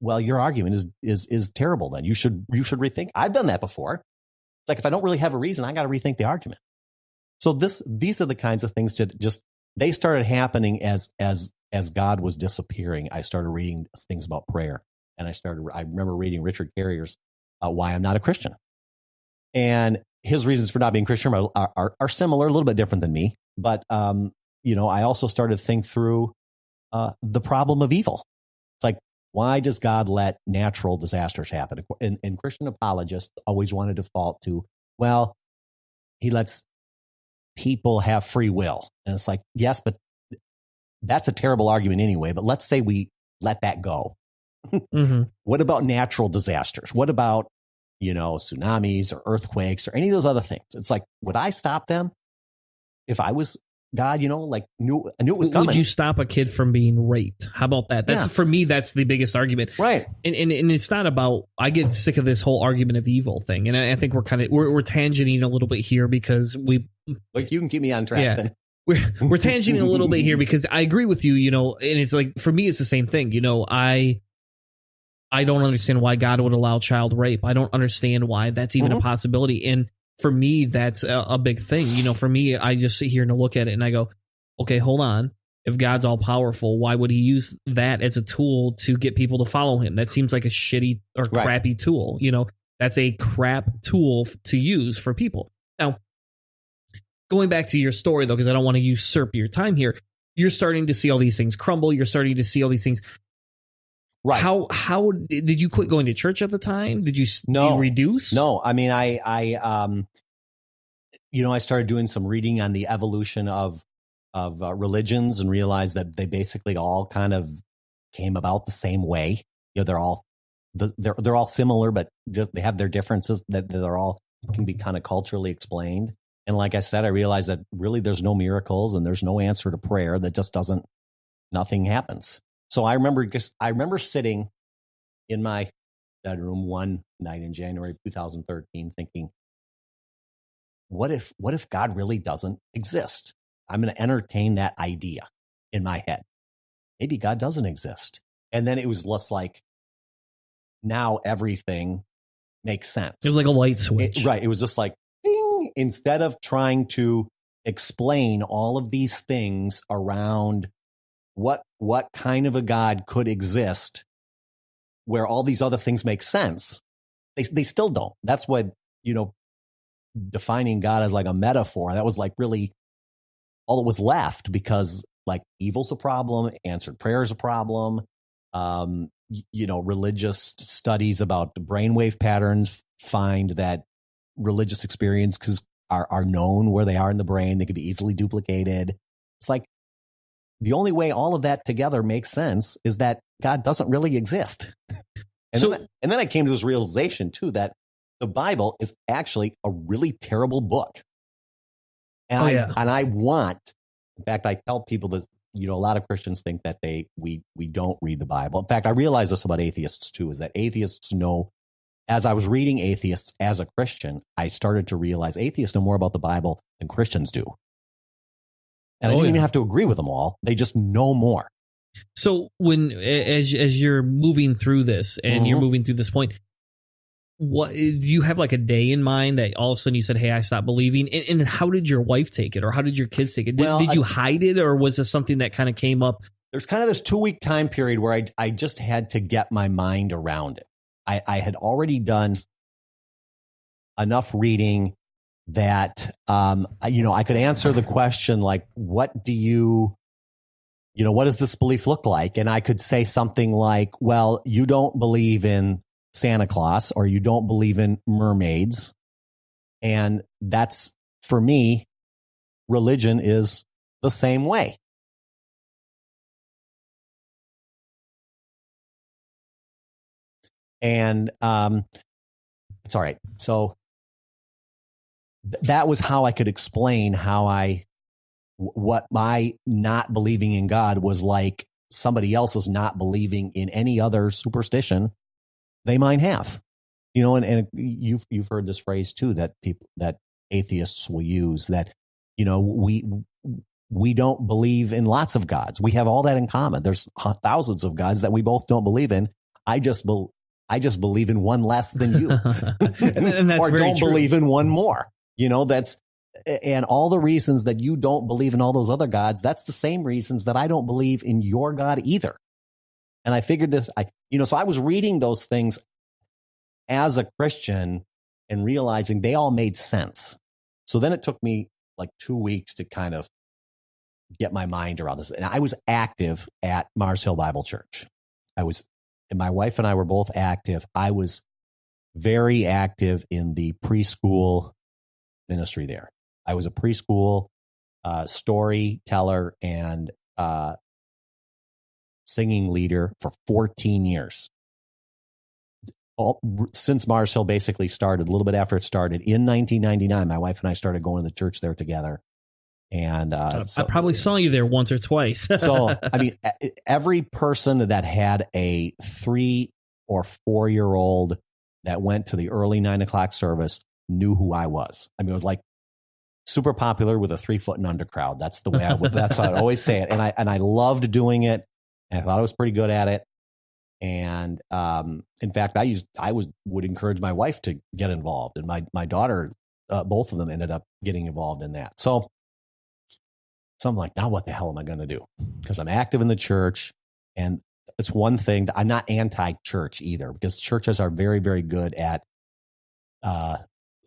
Well, your argument is terrible. Then you should rethink. I've done that before. It's like if I don't really have a reason, I got to rethink the argument. So these are the kinds of things that they started happening as God was disappearing. I started reading things about prayer, And I remember reading Richard Carrier's Why I'm Not a Christian. And his reasons for not being Christian are similar, a little bit different than me. But, I also started to think through the problem of evil. It's like, why does God let natural disasters happen? And Christian apologists always want to default to, well, he lets people have free will. And it's like, yes, but that's a terrible argument anyway. But let's say we let that go. Mm-hmm. What about natural disasters? What about, tsunamis or earthquakes or any of those other things? It's like, would I stop them if I was God, I knew it was coming? Would you stop a kid from being raped? How about that? For me, that's the biggest argument. Right. And it's not about, I get sick of this whole argument of evil thing. And I think we're tangenting a little bit here because you can keep me on track. Yeah. Then. We're tangenting a little bit here because I agree with you, and it's like, for me, it's the same thing. I don't understand why God would allow child rape. I don't understand why that's even a possibility. And for me, that's a big thing. For me, I just sit here and look at it and I go, okay, hold on. If God's all powerful, why would he use that as a tool to get people to follow him? That seems like a shitty or crappy tool. That's a crap tool to use for people. Now, going back to your story, though, because I don't want to usurp your time here, you're starting to see all these things crumble. You're starting to see all these things. Right. How did you quit going to church at the time? Did you reduce? No. I mean, I started doing some reading on the evolution of religions and realized that they basically all kind of came about the same way. They're all similar, but just they have their differences that they're all can be kind of culturally explained. And like I said, I realized that really there's no miracles and there's no answer to prayer. That just nothing happens. So I remember sitting in my bedroom one night in January 2013 thinking, what if God really doesn't exist? I'm going to entertain that idea in my head. Maybe God doesn't exist. And then it was less like, now everything makes sense. It was like a light switch. It was just like, ding, instead of trying to explain all of these things around what kind of a God could exist where all these other things make sense, they still don't. That's what, defining God as like a metaphor, that was like really all that was left, because like evil's a problem, answered prayer is a problem. Religious studies about the brainwave patterns find that religious experiences are known where they are in the brain. They can be easily duplicated. It's like, the only way all of that together makes sense is that God doesn't really exist. And then I came to this realization too, that the Bible is actually a really terrible book. And I want, in fact, I tell people that, a lot of Christians think that we don't read the Bible. In fact, I realize this about atheists too, is that atheists know, as I was reading atheists as a Christian, I started to realize atheists know more about the Bible than Christians do. And I didn't even have to agree with them all. They just know more. So as you're moving through this and you're moving through this point, what do you have like a day in mind that all of a sudden you said, hey, I stopped believing? And how did your wife take it, or how did your kids take it? Did you hide it, or was this something that kind of came up? There's kind of this 2-week time period where I just had to get my mind around it. I had already done enough reading that, I could answer the question, like, what does this belief look like? And I could say something like, well, you don't believe in Santa Claus, or you don't believe in mermaids. And that's, for me, religion is the same way. And it's all right. So that was how I could explain what my not believing in God was like somebody else's not believing in any other superstition they might have. And you've heard this phrase too, that atheists will use, that, we don't believe in lots of gods. We have all that in common. There's thousands of gods that we both don't believe in. I just believe in one less than you, and that's or very don't true. believe in one more. And all the reasons that you don't believe in all those other gods, that's the same reasons that I don't believe in your God either. And I figured this, so I was reading those things as a Christian and realizing they all made sense. So then it took me like 2 weeks to kind of get my mind around this. And I was active at Mars Hill Bible Church. And my wife and I were both active. I was very active in the preschool ministry there. I was a preschool storyteller and singing leader for 14 years. Since Mars Hill basically started, a little bit after it started, in 1999, my wife and I started going to the church there together. And I probably saw you there once or twice. So, I mean, every person that had a 3 or 4 year old that went to the early 9 o'clock service knew who I was. I mean, it was like super popular with a 3 foot and under crowd. That's the way that's how I'd always say it. And I loved doing it. And I thought I was pretty good at it. And in fact, I would encourage my wife to get involved, and my daughter, both of them ended up getting involved in that. So I'm like, now what the hell am I going to do? Because I'm active in the church, and it's one thing that I'm not anti-church either, because churches are very, very good at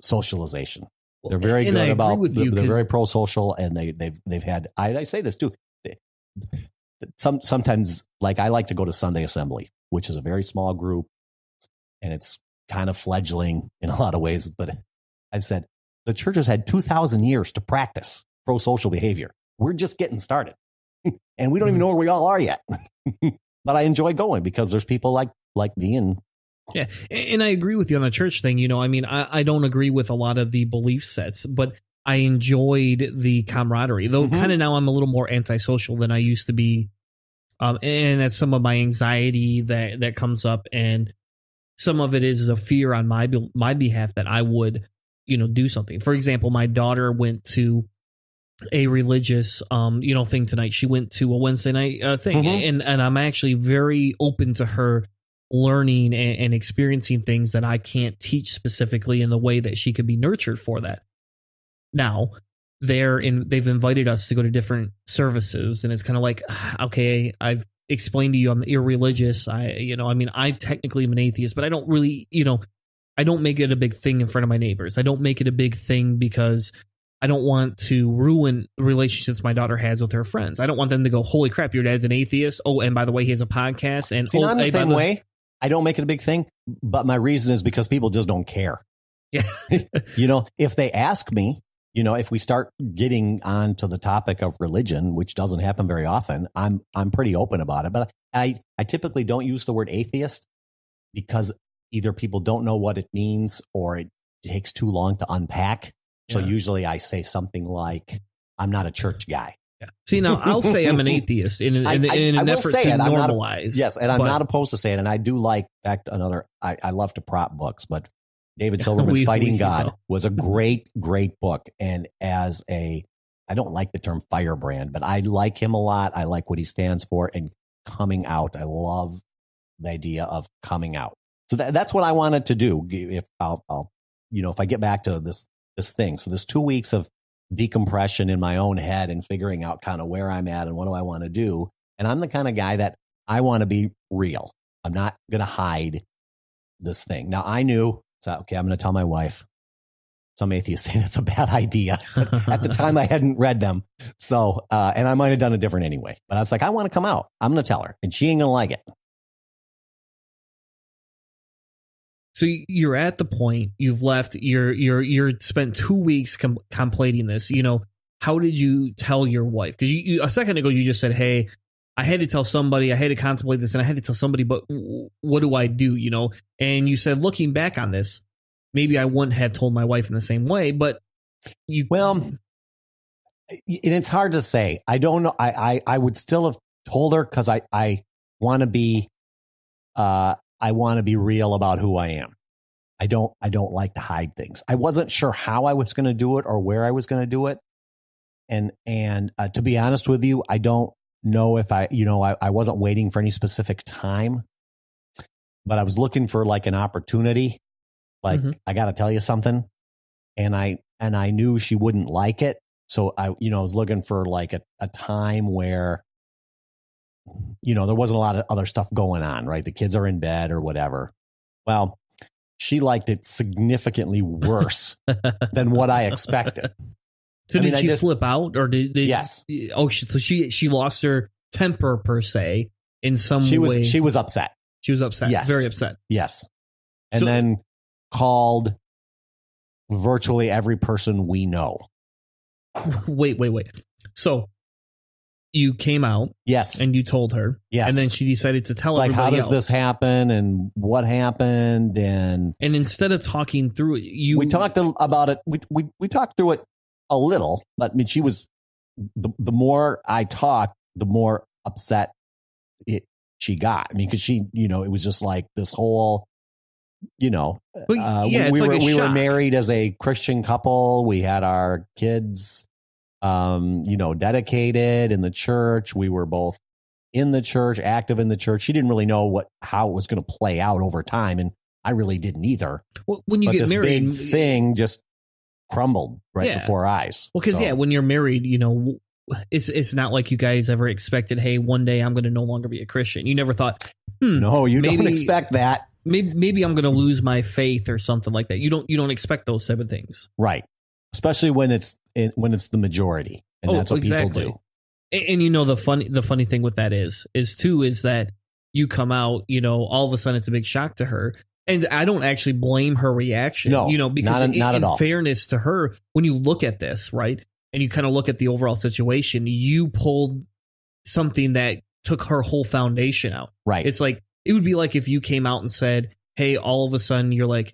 socialization. They're very good about. They're very pro-social, and they've had. I say this too. Sometimes, like, I like to go to Sunday Assembly, which is a very small group, and it's kind of fledgling in a lot of ways. But I've said the church has had 2,000 years to practice pro-social behavior. We're just getting started, and we don't even know where we all are yet. But I enjoy going because there's people like me, and yeah, and I agree with you on the church thing. I mean, I don't agree with a lot of the belief sets, but I enjoyed the camaraderie. Though kind of now I'm a little more antisocial than I used to be. And that's some of my anxiety that comes up, and some of it is a fear on my behalf that I would, do something. For example, my daughter went to a religious, thing tonight. She went to a Wednesday night thing, and I'm actually very open to her learning and experiencing things that I can't teach specifically in the way that she could be nurtured for that. Now, they've invited us to go to different services, and it's kind of like, okay, I've explained to you I'm irreligious. I technically am an atheist, but I don't really, I don't make it a big thing in front of my neighbors. I don't make it a big thing because I don't want to ruin relationships my daughter has with her friends. I don't want them to go, holy crap, your dad's an atheist. Oh, and by the way, he has a podcast. And see, I'm the same way. I don't make it a big thing, but my reason is because people just don't care. Yeah. If they ask me, if we start getting on to the topic of religion, which doesn't happen very often, I'm pretty open about it. But I typically don't use the word atheist because either people don't know what it means or it takes too long to unpack. So usually I say something like, I'm not a church guy. Yeah. See, now I'll say I'm an atheist in an effort to normalize. Yes, and I'm not opposed to saying it. And I do like, back to another, I love to prop books, but David Silverman's Fighting God was a great, great book. And I don't like the term firebrand, but I like him a lot. I like what he stands for, and coming out. I love the idea of coming out. So that's what I wanted to do. If if I get back to this thing. So this 2 weeks of decompression in my own head and figuring out kind of where I'm at and what do I want to do. And I'm the kind of guy that I want to be real. I'm not going to hide this thing. Now I knew, okay, I'm going to tell my wife. Some atheists say that's a bad idea. But at the time I hadn't read them. So, and I might have done it different anyway, but I was like, I want to come out. I'm going to tell her, and she ain't going to like it. So you're at the point, you've left, you're spent 2 weeks contemplating this. How did you tell your wife? Because you a second ago you just said, hey, I had to tell somebody, I had to contemplate this, and I had to tell somebody, but what do I do? And you said, looking back on this, maybe I wouldn't have told my wife in the same way, but and it's hard to say. I don't know. I would still have told her because I want to be real about who I am. I don't like to hide things. I wasn't sure how I was going to do it or where I was going to do it. And to be honest with you, I don't know if I wasn't waiting for any specific time, but I was looking for like an opportunity. Like, I got to tell you something. And I knew she wouldn't like it. So I was looking for like a time where there wasn't a lot of other stuff going on, right? The kids are in bed or whatever. Well, she liked it significantly worse than what I expected. So did she flip out, or did yes? Oh, so she lost her temper per se in some way. She was upset. She was upset. Yes. Very upset. Yes. And then called virtually every person we know. Wait. So you came out. Yes. And you told her. Yes. And then she decided to tell everybody how does else. this happen and what happened? And instead of talking through it, we talked about it. We talked through it a little, but I mean, she was, the more I talked, the more upset she got. I mean, because she, it was just like this whole, we were married as a Christian couple. We had our kids, dedicated in the church. We were both in the church, active in the church. She didn't really know how it was going to play out over time, and I really didn't either. Well, when you get married, big thing just crumbled before our eyes. Well, because when you're married, it's not like you guys ever expected, hey, one day I'm going to no longer be a Christian. You never thought, no, you don't expect that. Maybe I'm going to lose my faith or something like that. You don't expect those type of things, right? Especially when it's the majority, and that's what people do. And the funny thing with that is that you come out, all of a sudden it's a big shock to her. And I don't actually blame her reaction, because not at all. Fairness to her, when you look at this, right, and you kind of look at the overall situation, you pulled something that took her whole foundation out. Right. It's like, it would be like if you came out and said, hey, all of a sudden you're like,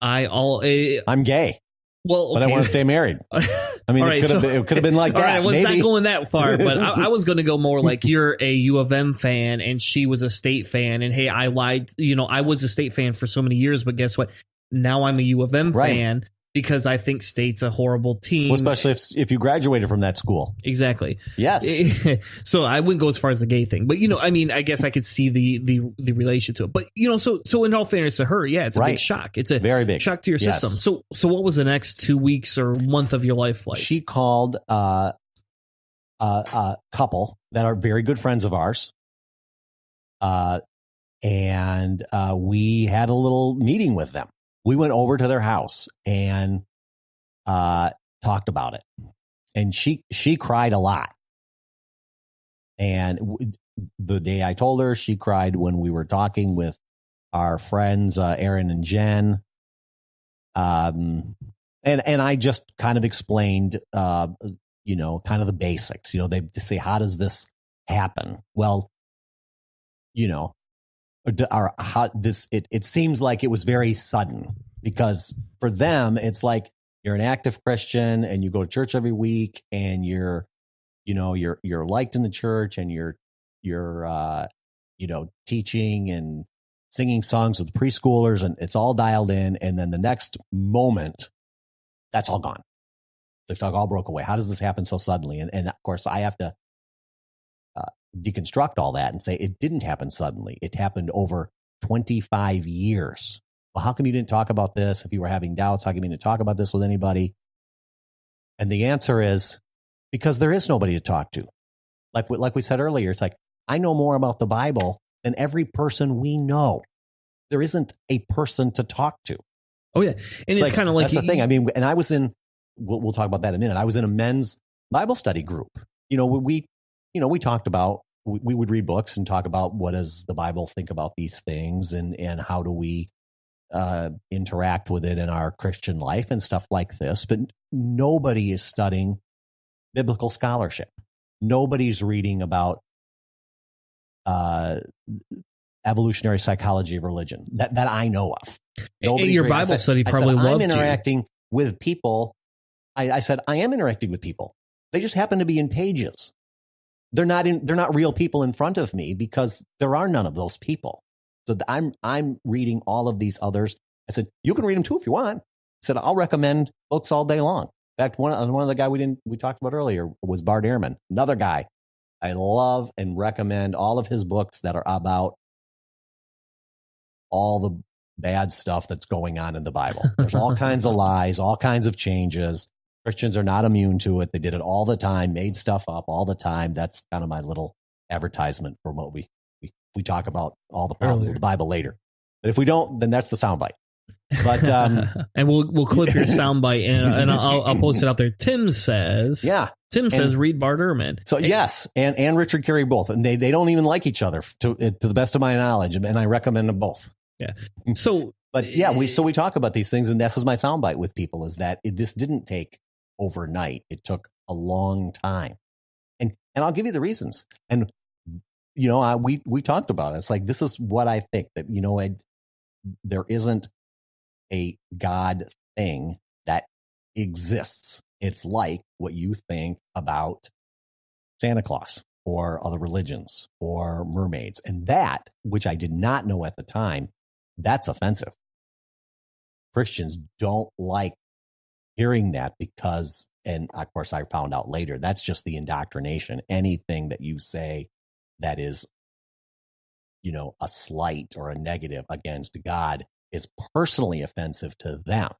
I'm gay. Well, okay. But I want to stay married. I mean, it could have been like that. All right, well, it's maybe. Not going that far, but I was going to go more like you're a U of M fan and she was a State fan, and hey, I lied. I was a State fan for so many years, but guess what? Now I'm a U of M fan because I think State's a horrible team. Well, especially if you graduated from that school. Exactly. Yes. So I wouldn't go as far as the gay thing, but I guess I could see the relation to it. But so in all fairness to her, it's a big shock. It's a very big shock to your system. So what was the next 2 weeks or month of your life like? She called a couple that are very good friends of ours, and we had a little meeting with them. We went over to their house and talked about it, and she cried a lot. And the day I told her, she cried when we were talking with our friends Aaron and Jen. And I just kind of explained, kind of the basics. They say, how does this happen? Well, it seems like it was very sudden, because for them it's like you're an active Christian and you go to church every week and you're liked in the church and you're teaching and singing songs with preschoolers and it's all dialed in, and then the next moment that's all gone. It's like all broke away. How does this happen so suddenly? And of course I have to deconstruct all that and say it didn't happen suddenly. It happened over 25 years. Well, how come you didn't talk about this? If you were having doubts, how come you didn't talk about this with anybody? And the answer is because there is nobody to talk to. Like we said earlier, it's like, I know more about the Bible than every person we know. There isn't a person to talk to. Oh yeah. And it's kind of like, that's the thing. I mean, and I was in, we'll talk about that in a minute. I was in a men's Bible study group. We talked about, we would read books and talk about what does the Bible think about these things and how do we interact with it in our Christian life and stuff like this. But nobody is studying biblical scholarship. Nobody's reading about evolutionary psychology of religion that I know of. Your Bible study probably loved you. I'm interacting with people. I said, I am interacting with people. They just happen to be in pages. They're not real people in front of me because there are none of those people. So I'm reading all of these others. I said, you can read them too if you want. I said, I'll recommend books all day long. In fact, one of the guy we talked about earlier was Bart Ehrman, another guy. I love and recommend all of his books that are about all the bad stuff that's going on in the Bible. There's all kinds of lies, all kinds of changes. Christians are not immune to it. They did it all the time, made stuff up all the time. That's kind of my little advertisement for what we talk about all the problems of the Bible later. But if we don't, then that's the soundbite. But and we'll clip your soundbite and I'll post it out there. Tim says, read Bart Ehrman. So yes, and Richard Carey both, and they don't even like each other to the best of my knowledge, and I recommend them both. Yeah. So, but yeah, we talk about these things, and this is my soundbite with people is that this didn't take overnight. It took a long time, and I'll give you the reasons. And we talked about it. It's like, this is what I think, that there isn't a God thing that exists. It's like what you think about Santa Claus or other religions or mermaids. And that, which I did not know at the time, that's offensive. Christians don't like hearing that because, and of course I found out later, that's just the indoctrination. Anything that you say that is, a slight or a negative against God is personally offensive to them.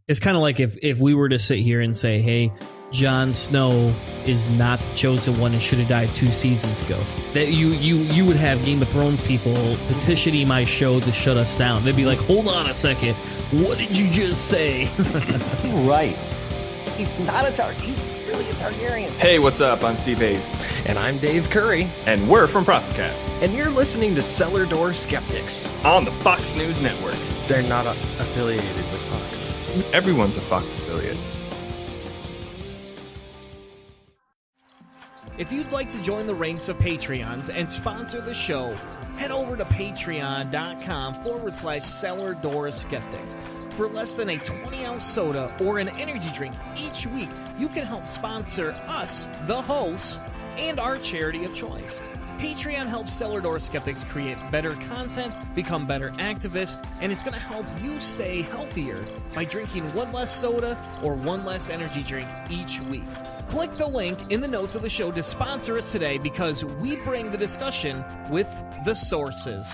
It's kind of like if we were to sit here and say, hey, Jon Snow is not the chosen one and should have died 2 seasons ago, that you would have Game of Thrones people petitioning my show to shut us down. They'd be like, hold on a second, what did you just say? Right. He's not a Targaryen. He's really a Targaryen. Hey, what's up? I'm Steve Hayes. And I'm Dave Curry. And we're from Prophetcast. And you're listening to Cellar Door Skeptics on the Fox News Network. They're not affiliated with Fox. Everyone's a Fox affiliate. If you'd like to join the ranks of Patreons and sponsor the show, head over to patreon.com/Cellar Door Skeptics. For less than a 20-ounce soda or an energy drink each week, you can help sponsor us, the hosts, and our charity of choice. Patreon helps Cellar Door Skeptics create better content, become better activists, and it's going to help you stay healthier by drinking 1 less soda or 1 less energy drink each week. Click the link in the notes of the show to sponsor us today, because we bring the discussion with the sources.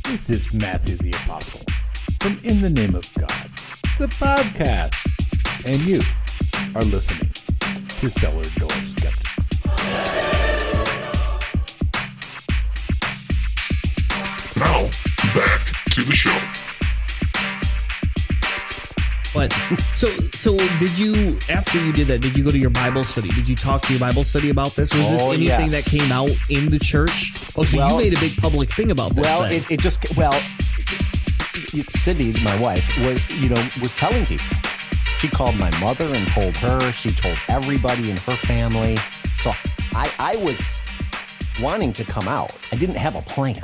This is Matthew the Apostle from In the Name of God, the podcast, and you are listening to Cellar Door Skeptics. Now, back to the show. But so did you, after you did that, did you go to your Bible study? Did you talk to your Bible study about this? Was this anything that came out in the church? Oh, so you made a big public thing about this. Well, Cindy, my wife, was telling people. She called my mother and told her. She told everybody in her family. So I was wanting to come out. I didn't have a plan,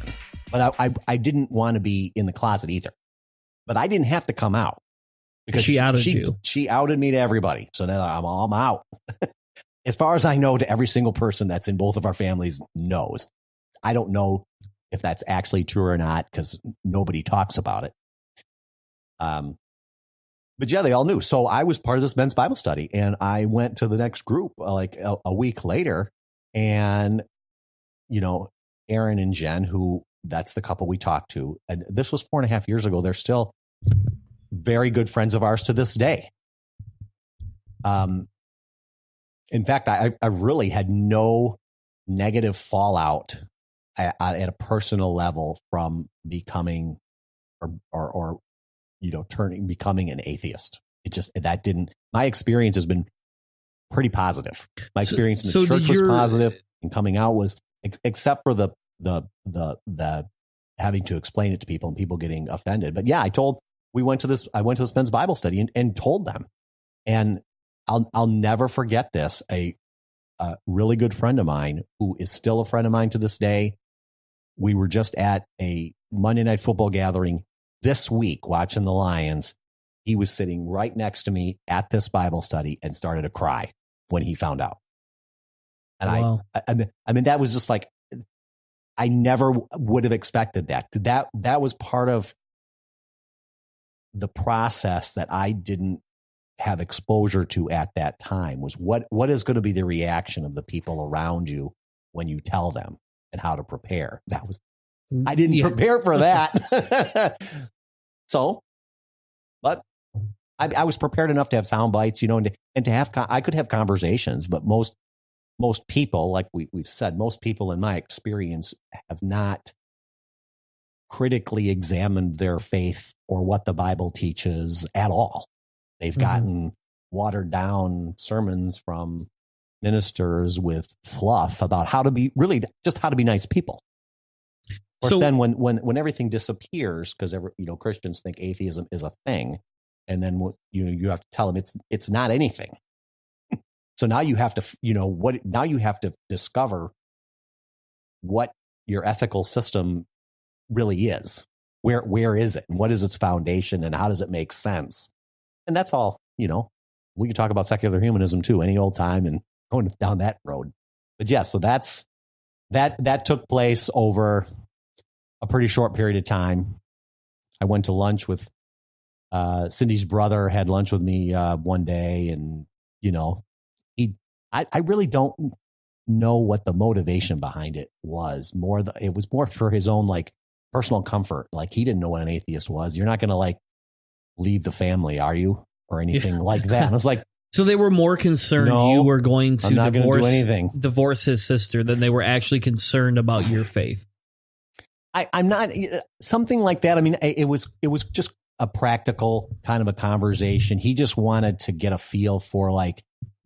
but I didn't want to be in the closet either. But I didn't have to come out. Because she outed you. She outed me to everybody. So now I'm out. As far as I know, to every single person that's in both of our families knows. I don't know if that's actually true or not, because nobody talks about it. But yeah, they all knew. So I was part of this men's Bible study, and I went to the next group like a week later, and Aaron and Jen, who that's the couple we talked to, and this was 4.5 years ago. They're still very good friends of ours to this day. In fact, I really had no negative fallout at a personal level from becoming or becoming an atheist. My experience has been pretty positive. My experience in the church was positive, and coming out was, except for the having to explain it to people and people getting offended. But yeah, I went to this men's Bible study and told them, and I'll never forget this. A really good friend of mine, who is still a friend of mine to this day. We were just at a Monday Night Football gathering this week watching the Lions. He was sitting right next to me at this Bible study and started to cry when he found out. And wow. I mean, that was just like, I never would have expected that. That was part of the process that I didn't have exposure to at that time, was what is going to be the reaction of the people around you when you tell them, and how to prepare. I didn't prepare for that. So, but I was prepared enough to have sound bites, and to have I could have conversations, but most people, like we've said, most people in my experience have not critically examined their faith or what the Bible teaches at all. They've gotten watered down sermons from ministers with fluff about how to be nice people. Of course, then when everything disappears, because Christians think atheism is a thing, and then you have to tell them it's not anything. So now you have to now you have to discover what your ethical system really is. Where is it, and what is its foundation, and how does it make sense? And that's all. We could talk about secular humanism too, any old time, and going down that road. But yeah, so that took place over a pretty short period of time. I went to lunch with Cindy's brother, had lunch with me one day, and I really don't know what the motivation behind it was. It was more for his own personal comfort. Like, he didn't know what an atheist was. You're not going to leave the family, are you, or anything like that? And I was like, so they were more concerned you were going to divorce his sister than they were actually concerned about your faith. I'm not something like that. I mean, it was just a practical kind of a conversation. He just wanted to get a feel for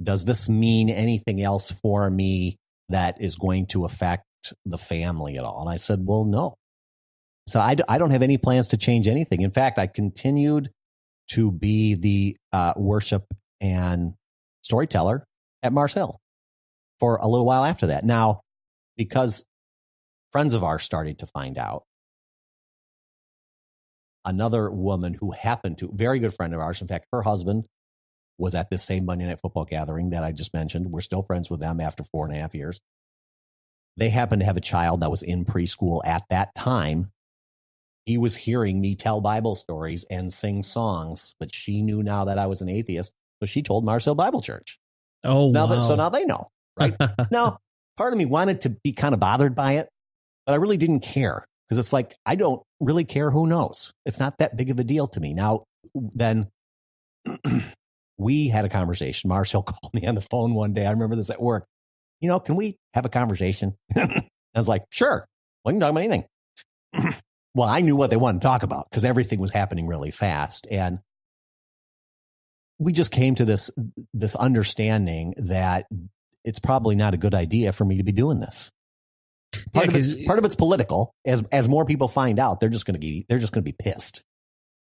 does this mean anything else for me that is going to affect the family at all? And I said, well, no. So I don't have any plans to change anything. In fact, I continued to be the worship and storyteller at Mars Hill for a little while after that. Now, because friends of ours started to find out, another woman who happened to, very good friend of ours, in fact, her husband was at this same Monday Night Football gathering that I just mentioned. We're still friends with them after 4.5 years. They happened to have a child that was in preschool at that time. He was hearing me tell Bible stories and sing songs, but she knew now that I was an atheist, so she told Mars Hill Bible Church. Oh, so now they know, right? Now, part of me wanted to be kind of bothered by it, but I really didn't care, because it's like, I don't really care who knows. It's not that big of a deal to me. Now, then we had a conversation. Mars Hill called me on the phone one day. I remember this at work. Can we have a conversation? I was like, sure. We can talk about anything. Well, I knew what they wanted to talk about because everything was happening really fast. And we just came to this understanding that it's probably not a good idea for me to be doing this. Part of it's political. As more people find out, they're just going to be pissed.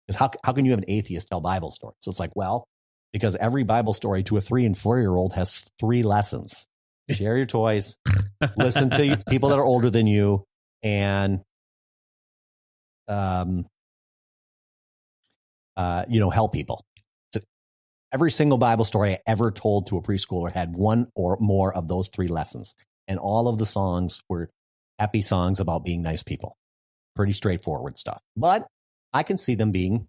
Because how can you have an atheist tell Bible stories? So it's like, well, because every Bible story to a 3 and 4-year-old has 3 lessons. Share your toys, listen to people that are older than you, and help people. So every single Bible story I ever told to a preschooler had one or more of those 3 lessons. And all of the songs were happy songs about being nice people. Pretty straightforward stuff. But I can see them being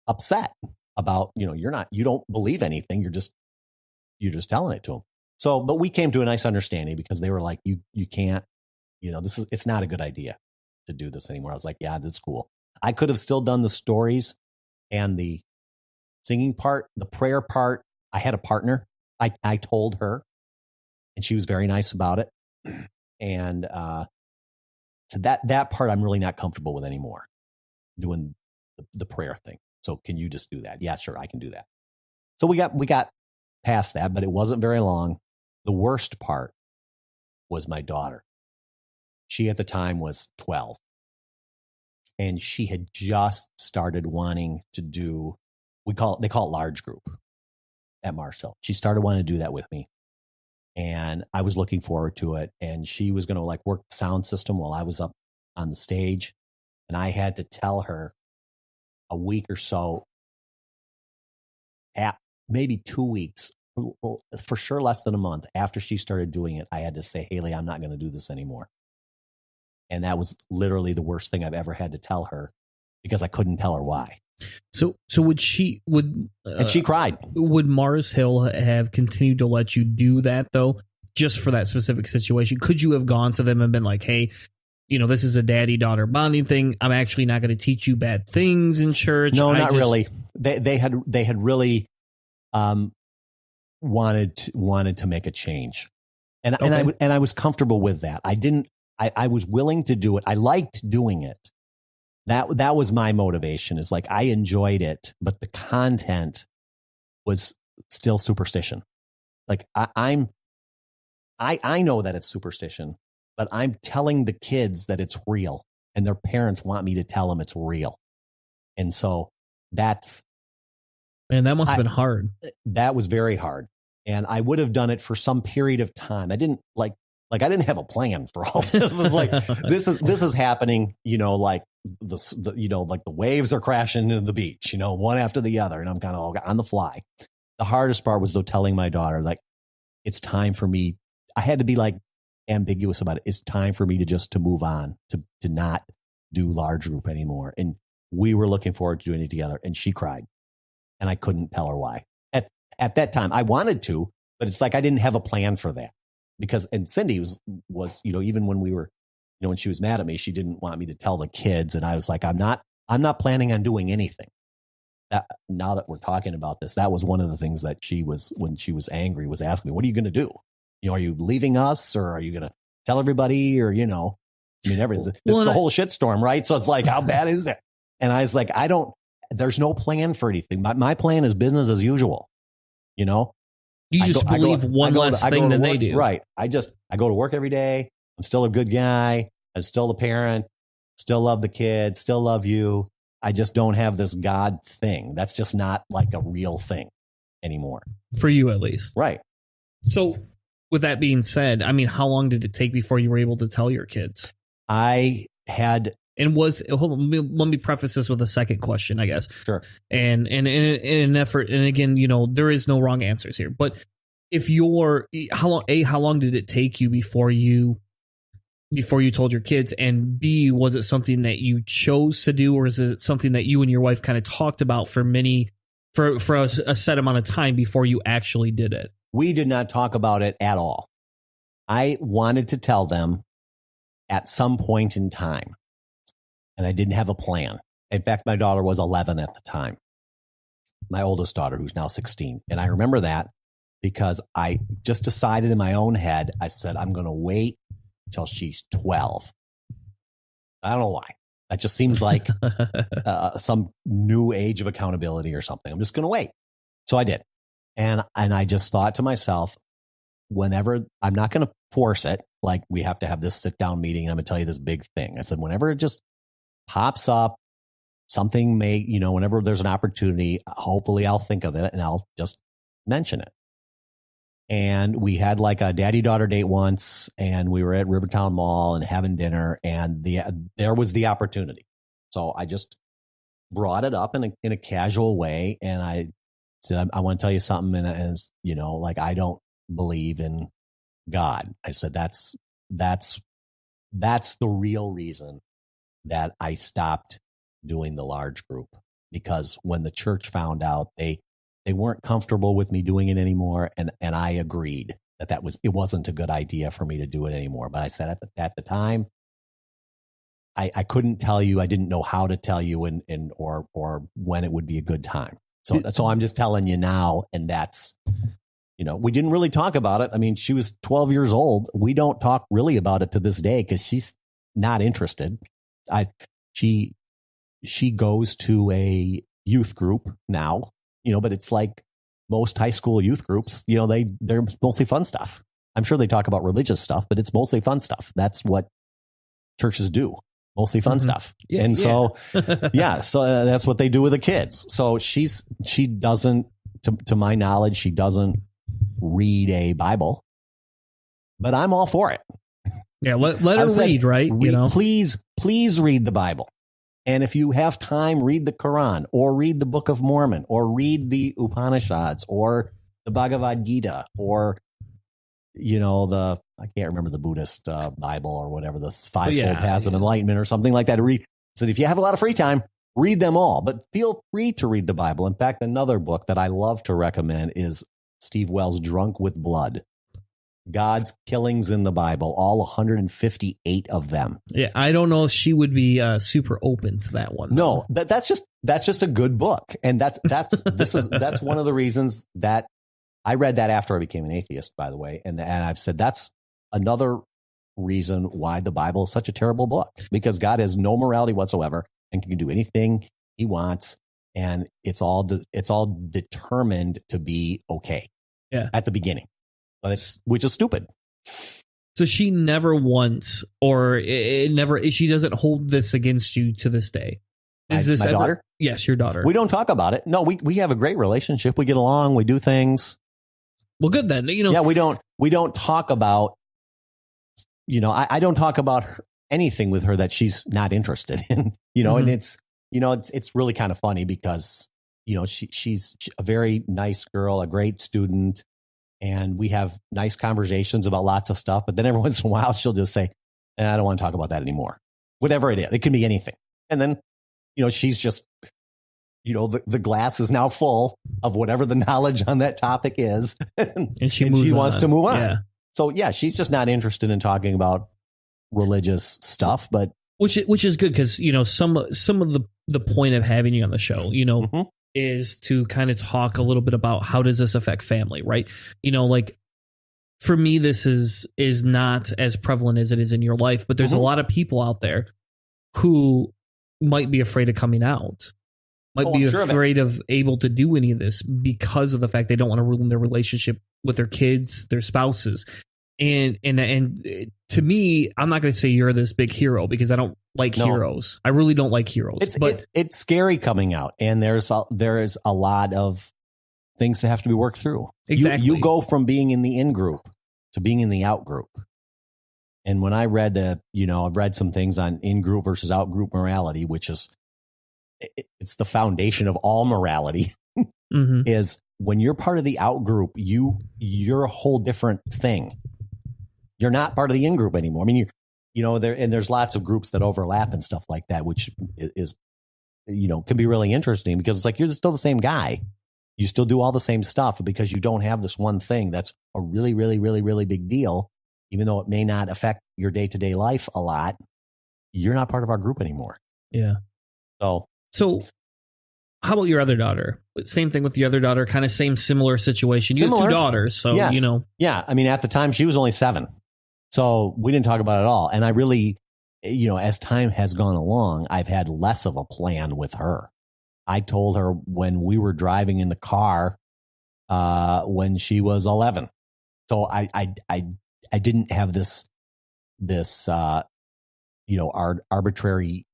upset about, you don't believe anything. You're just telling it to them. So, but we came to a nice understanding, because they were like, you can't, it's not a good idea to do this anymore. I was like, yeah, that's cool. I could have still done the stories and the singing part, the prayer part. I had a partner. I told her, and she was very nice about it. And so that part I'm really not comfortable with anymore, doing the prayer thing. So can you just do that? Yeah, sure, I can do that. So we got past that, but it wasn't very long. The worst part was my daughter. She at the time was 12. And she had just started wanting to do, they call it large group at Mars Hill. She started wanting to do that with me. And I was looking forward to it. And she was going to work the sound system while I was up on the stage. And I had to tell her a week or so, maybe 2 weeks, for sure less than a month after she started doing it, I had to say, Haley, I'm not going to do this anymore. And that was literally the worst thing I've ever had to tell her, because I couldn't tell her why. So and she cried. Would Mars Hill have continued to let you do that, though, just for that specific situation? Could you have gone to them and been like, hey, this is a daddy-daughter bonding thing. I'm actually not going to teach you bad things in church. No, not really. They had really wanted to make a change, and I was comfortable with that. I was willing to do it. I liked doing it. That was my motivation. Is like I enjoyed it, but the content was still superstition. Like I know that it's superstition, but I'm telling the kids that it's real, and their parents want me to tell them it's real. And so that must have been hard. That was very hard. And I would have done it for some period of time. I didn't I didn't have a plan for all this. It's like, this is happening, like the waves are crashing into the beach, one after the other. And I'm kind of on the fly. The hardest part was though telling my daughter, like, it's time for me. I had to be like ambiguous about it. It's time for me to move on, to not do large group anymore. And we were looking forward to doing it together. And she cried, and I couldn't tell her why. At that time, I wanted to, but it's like I didn't have a plan for that and Cindy was even when we were, when she was mad at me, she didn't want me to tell the kids, and I was like, I'm not planning on doing anything. Now that we're talking about this, that was one of the things that when she was angry, was asking me, what are you going to do? Are you leaving us, or are you going to tell everybody, or, everything. It's the whole shitstorm, right? So it's like, how bad is it? And I was like, there's no plan for anything. My plan is business as usual. You just believe one less thing than they do. Right. I go to work every day. I'm still a good guy. I'm still the parent, still love the kids, still love you. I just don't have this God thing. That's just not like a real thing anymore. For you, at least. Right. So with that being said, I mean, how long did it take before you were able to tell your kids? Hold on, let me preface this with a second question, I guess. Sure. And in an effort, and again, there is no wrong answers here, but how long did it take you before you told your kids, and B, was it something that you chose to do, or is it something that you and your wife kind of talked about for a set amount of time before you actually did it? We did not talk about it at all. I wanted to tell them at some point in time, and I didn't have a plan. In fact, my daughter was 11 at the time. My oldest daughter, who's now 16. And I remember that because I just decided in my own head, I said, I'm going to wait till she's 12. I don't know why. That just seems like some new age of accountability or something. I'm just going to wait. So I did. And I just thought to myself, whenever, I'm not going to force it, like we have to have this sit down meeting and I'm going to tell you this big thing. I said, whenever it just pops up, something may, whenever there's an opportunity, hopefully I'll think of it and I'll just mention it. And we had like a daddy-daughter date once, and we were at Rivertown Mall and having dinner, and there was the opportunity. So I just brought it up in a casual way, and I said, I want to tell you something, and like, I don't believe in God. I said, that's the real reason that I stopped doing the large group, because when the church found out, they weren't comfortable with me doing it anymore. And I agreed that it wasn't a good idea for me to do it anymore. But I said at the time, I couldn't tell you, I didn't know how to tell you or when it would be a good time. So I'm just telling you now. And that's, we didn't really talk about it. I mean, she was 12 years old. We don't talk really about it to this day because she's not interested. She goes to a youth group now, but it's like most high school youth groups, they're mostly fun stuff. I'm sure they talk about religious stuff, but it's mostly fun stuff. That's what churches do. Mostly fun stuff. Yeah, and so, so that's what they do with the kids. So she doesn't, to my knowledge, she doesn't read a Bible, but I'm all for it. Yeah. Let her read, right? Please read the Bible. And if you have time, read the Quran or read the Book of Mormon or read the Upanishads or the Bhagavad Gita or, I can't remember the Buddhist Bible or whatever, the fivefold paths of enlightenment or something like that. So if you have a lot of free time, read them all, but feel free to read the Bible. In fact, another book that I love to recommend is Steve Wells' Drunk with Blood. God's killings in the Bible, all 158 of them. Yeah, I don't know if she would be super open to that one. No, that's just a good book, and that's one of the reasons that I read that after I became an atheist, by the way, and I've said that's another reason why the Bible is such a terrible book, because God has no morality whatsoever and can do anything He wants, and it's all determined to be okay. Yeah, at the beginning, which is stupid. So she never once, or she doesn't hold this against you to this day. Is this my daughter? Yes, your daughter. We don't talk about it. No, we have a great relationship. We get along. We do things. Well, good then. Yeah, we don't talk about. I don't talk about anything with her that she's not interested in. And it's really kind of funny because she's a very nice girl, a great student, and we have nice conversations about lots of stuff. But then every once in a while, she'll just say, I don't want to talk about that anymore. Whatever it is, it can be anything. And then, she's just, the glass is now full of whatever the knowledge on that topic is, and she wants to move on. Yeah. So yeah, she's just not interested in talking about religious stuff, but which is good because some of the point of having you on the show, is to kind of talk a little bit about how does this affect family, right? Like for me, this is not as prevalent as it is in your life, but there's a lot of people out there who might be afraid of coming out, might be afraid of able to do any of this because of the fact they don't want to ruin their relationship with their kids, their spouses. And to me, I'm not going to say you're this big hero because I don't like heroes. I really don't like heroes. It's scary coming out, and there is a lot of things that have to be worked through. Exactly. You go from being in the in group to being in the out group. And when I read I've read some things on in group versus out group morality, which is it's the foundation of all morality. Is when you're part of the out group, you're a whole different thing. You're not part of the in group anymore. I mean, there's lots of groups that overlap and stuff like that, which is, can be really interesting because it's like you're still the same guy. You still do all the same stuff because you don't have this one thing that's a really, really, really, really big deal. Even though it may not affect your day-to-day life a lot, you're not part of our group anymore. Yeah. So how about your other daughter? Same thing with the other daughter, kind of similar situation. You have two daughters, so yes. Yeah, I mean, at the time she was only 7. So we didn't talk about it at all. And I really, as time has gone along, I've had less of a plan with her. I told her when we were driving in the car when she was 11. So I didn't have this arbitrary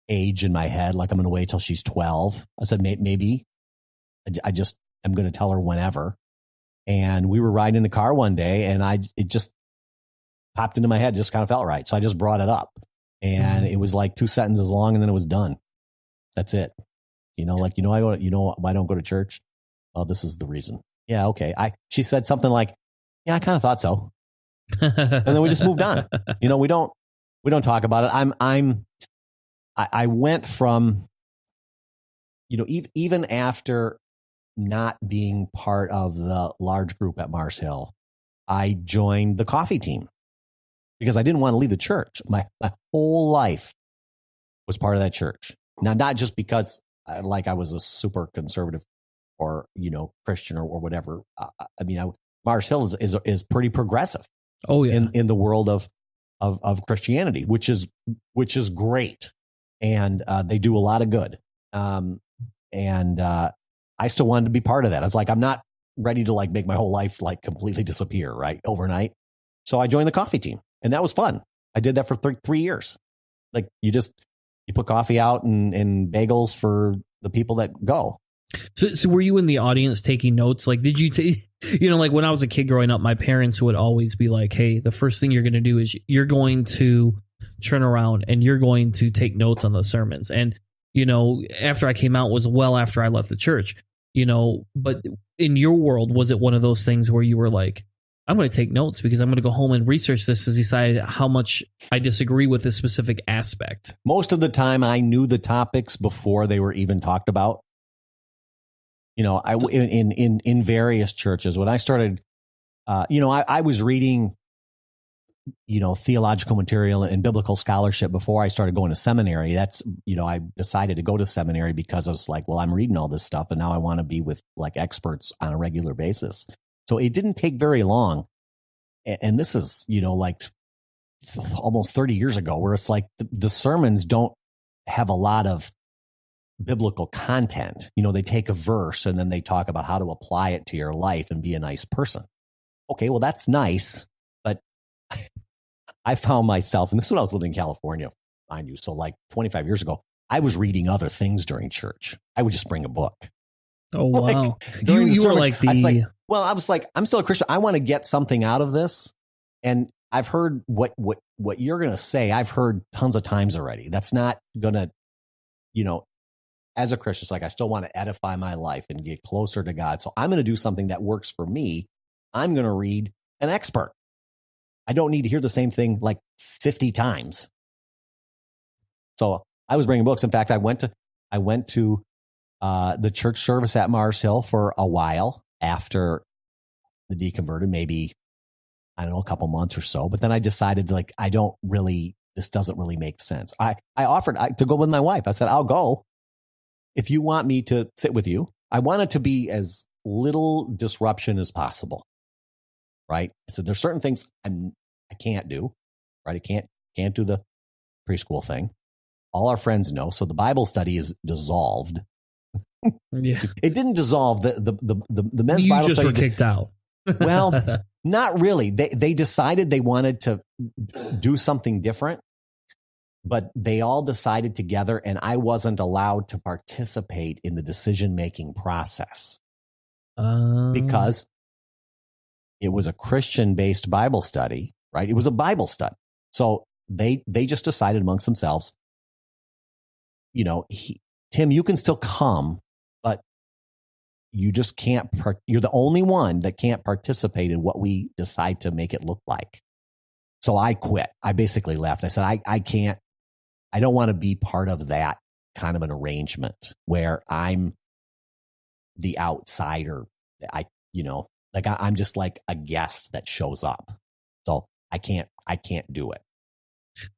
age in my head, like I'm going to wait till she's 12. I said, maybe I'm going to tell her whenever. And we were riding in the car one day and it just popped into my head, just kind of felt right. So I just brought it up and it was like 2 sentences long and then it was done. That's it. Why I don't go to church? Oh, this is the reason. Yeah. Okay. She said something like, yeah, I kind of thought so. And then we just moved on. We don't talk about it. I went from, even after not being part of the large group at Mars Hill, I joined the coffee team because I didn't want to leave the church. My whole life was part of that church. Now, not just because I was a super conservative or, Christian or whatever. Mars Hill is pretty progressive. Oh yeah. In the world of Christianity, which is great. And they do a lot of good. And I still wanted to be part of that. I was like, I'm not ready to make my whole life completely disappear right overnight. So I joined the coffee team and that was fun. I did that for 3 years. You put coffee out and bagels for the people that go. So were you in the audience taking notes? Did you take, when I was a kid growing up, my parents would always be like, hey, the first thing you're going to do is you're going to turn around and you're going to take notes on the sermons. And, after I came out was well after I left the church, but in your world, was it one of those things where you were like, I'm going to take notes because I'm going to go home and research this to decide how much I disagree with this specific aspect? Most of the time I knew the topics before they were even talked about. In various churches, when I started I was reading, theological material and biblical scholarship before I started going to seminary. That's, I decided to go to seminary because I was like, well, I'm reading all this stuff and now I want to be with like experts on a regular basis. So it didn't take very long. And this is, like almost 30 years ago, where it's like the sermons don't have a lot of biblical content. They take a verse and then they talk about how to apply it to your life and be a nice person. Okay, well, that's nice. But I found myself, and this is when I was living in California, mind you, so like 25 years ago, I was reading other things during church. I would just bring a book. Oh, wow. You were like the... I was like, I'm still a Christian. I want to get something out of this. And I've heard what you're going to say. I've heard tons of times already. That's not going to, as a Christian, it's like I still want to edify my life and get closer to God. So I'm going to do something that works for me. I'm going to read an expert. I don't need to hear the same thing like 50 times. So I was bringing books. In fact, I went to the church service at Mars Hill for a while after the deconverted, maybe, I don't know, a couple months or so. But then I decided like, this doesn't really make sense. I offered to go with my wife. I said, I'll go if you want me to sit with you. I want it to be as little disruption as possible. Right. So there's certain things I can't do. Right. I can't do the preschool thing. All our friends know. So the Bible study is dissolved. Yeah. It didn't dissolve. The men's Bible study. You just were kicked out. Well, not really. They decided they wanted to do something different, but they all decided together, and I wasn't allowed to participate in the decision-making process because it was a Christian-based Bible study, right? It was a Bible study. So they just decided amongst themselves, Tim, you can still come, but you just can't, you're the only one that can't participate in what we decide to make it look like. So I quit. I basically left. I said, I don't want to be part of that kind of an arrangement where I'm the outsider. I'm just like a guest that shows up. So I can't do it.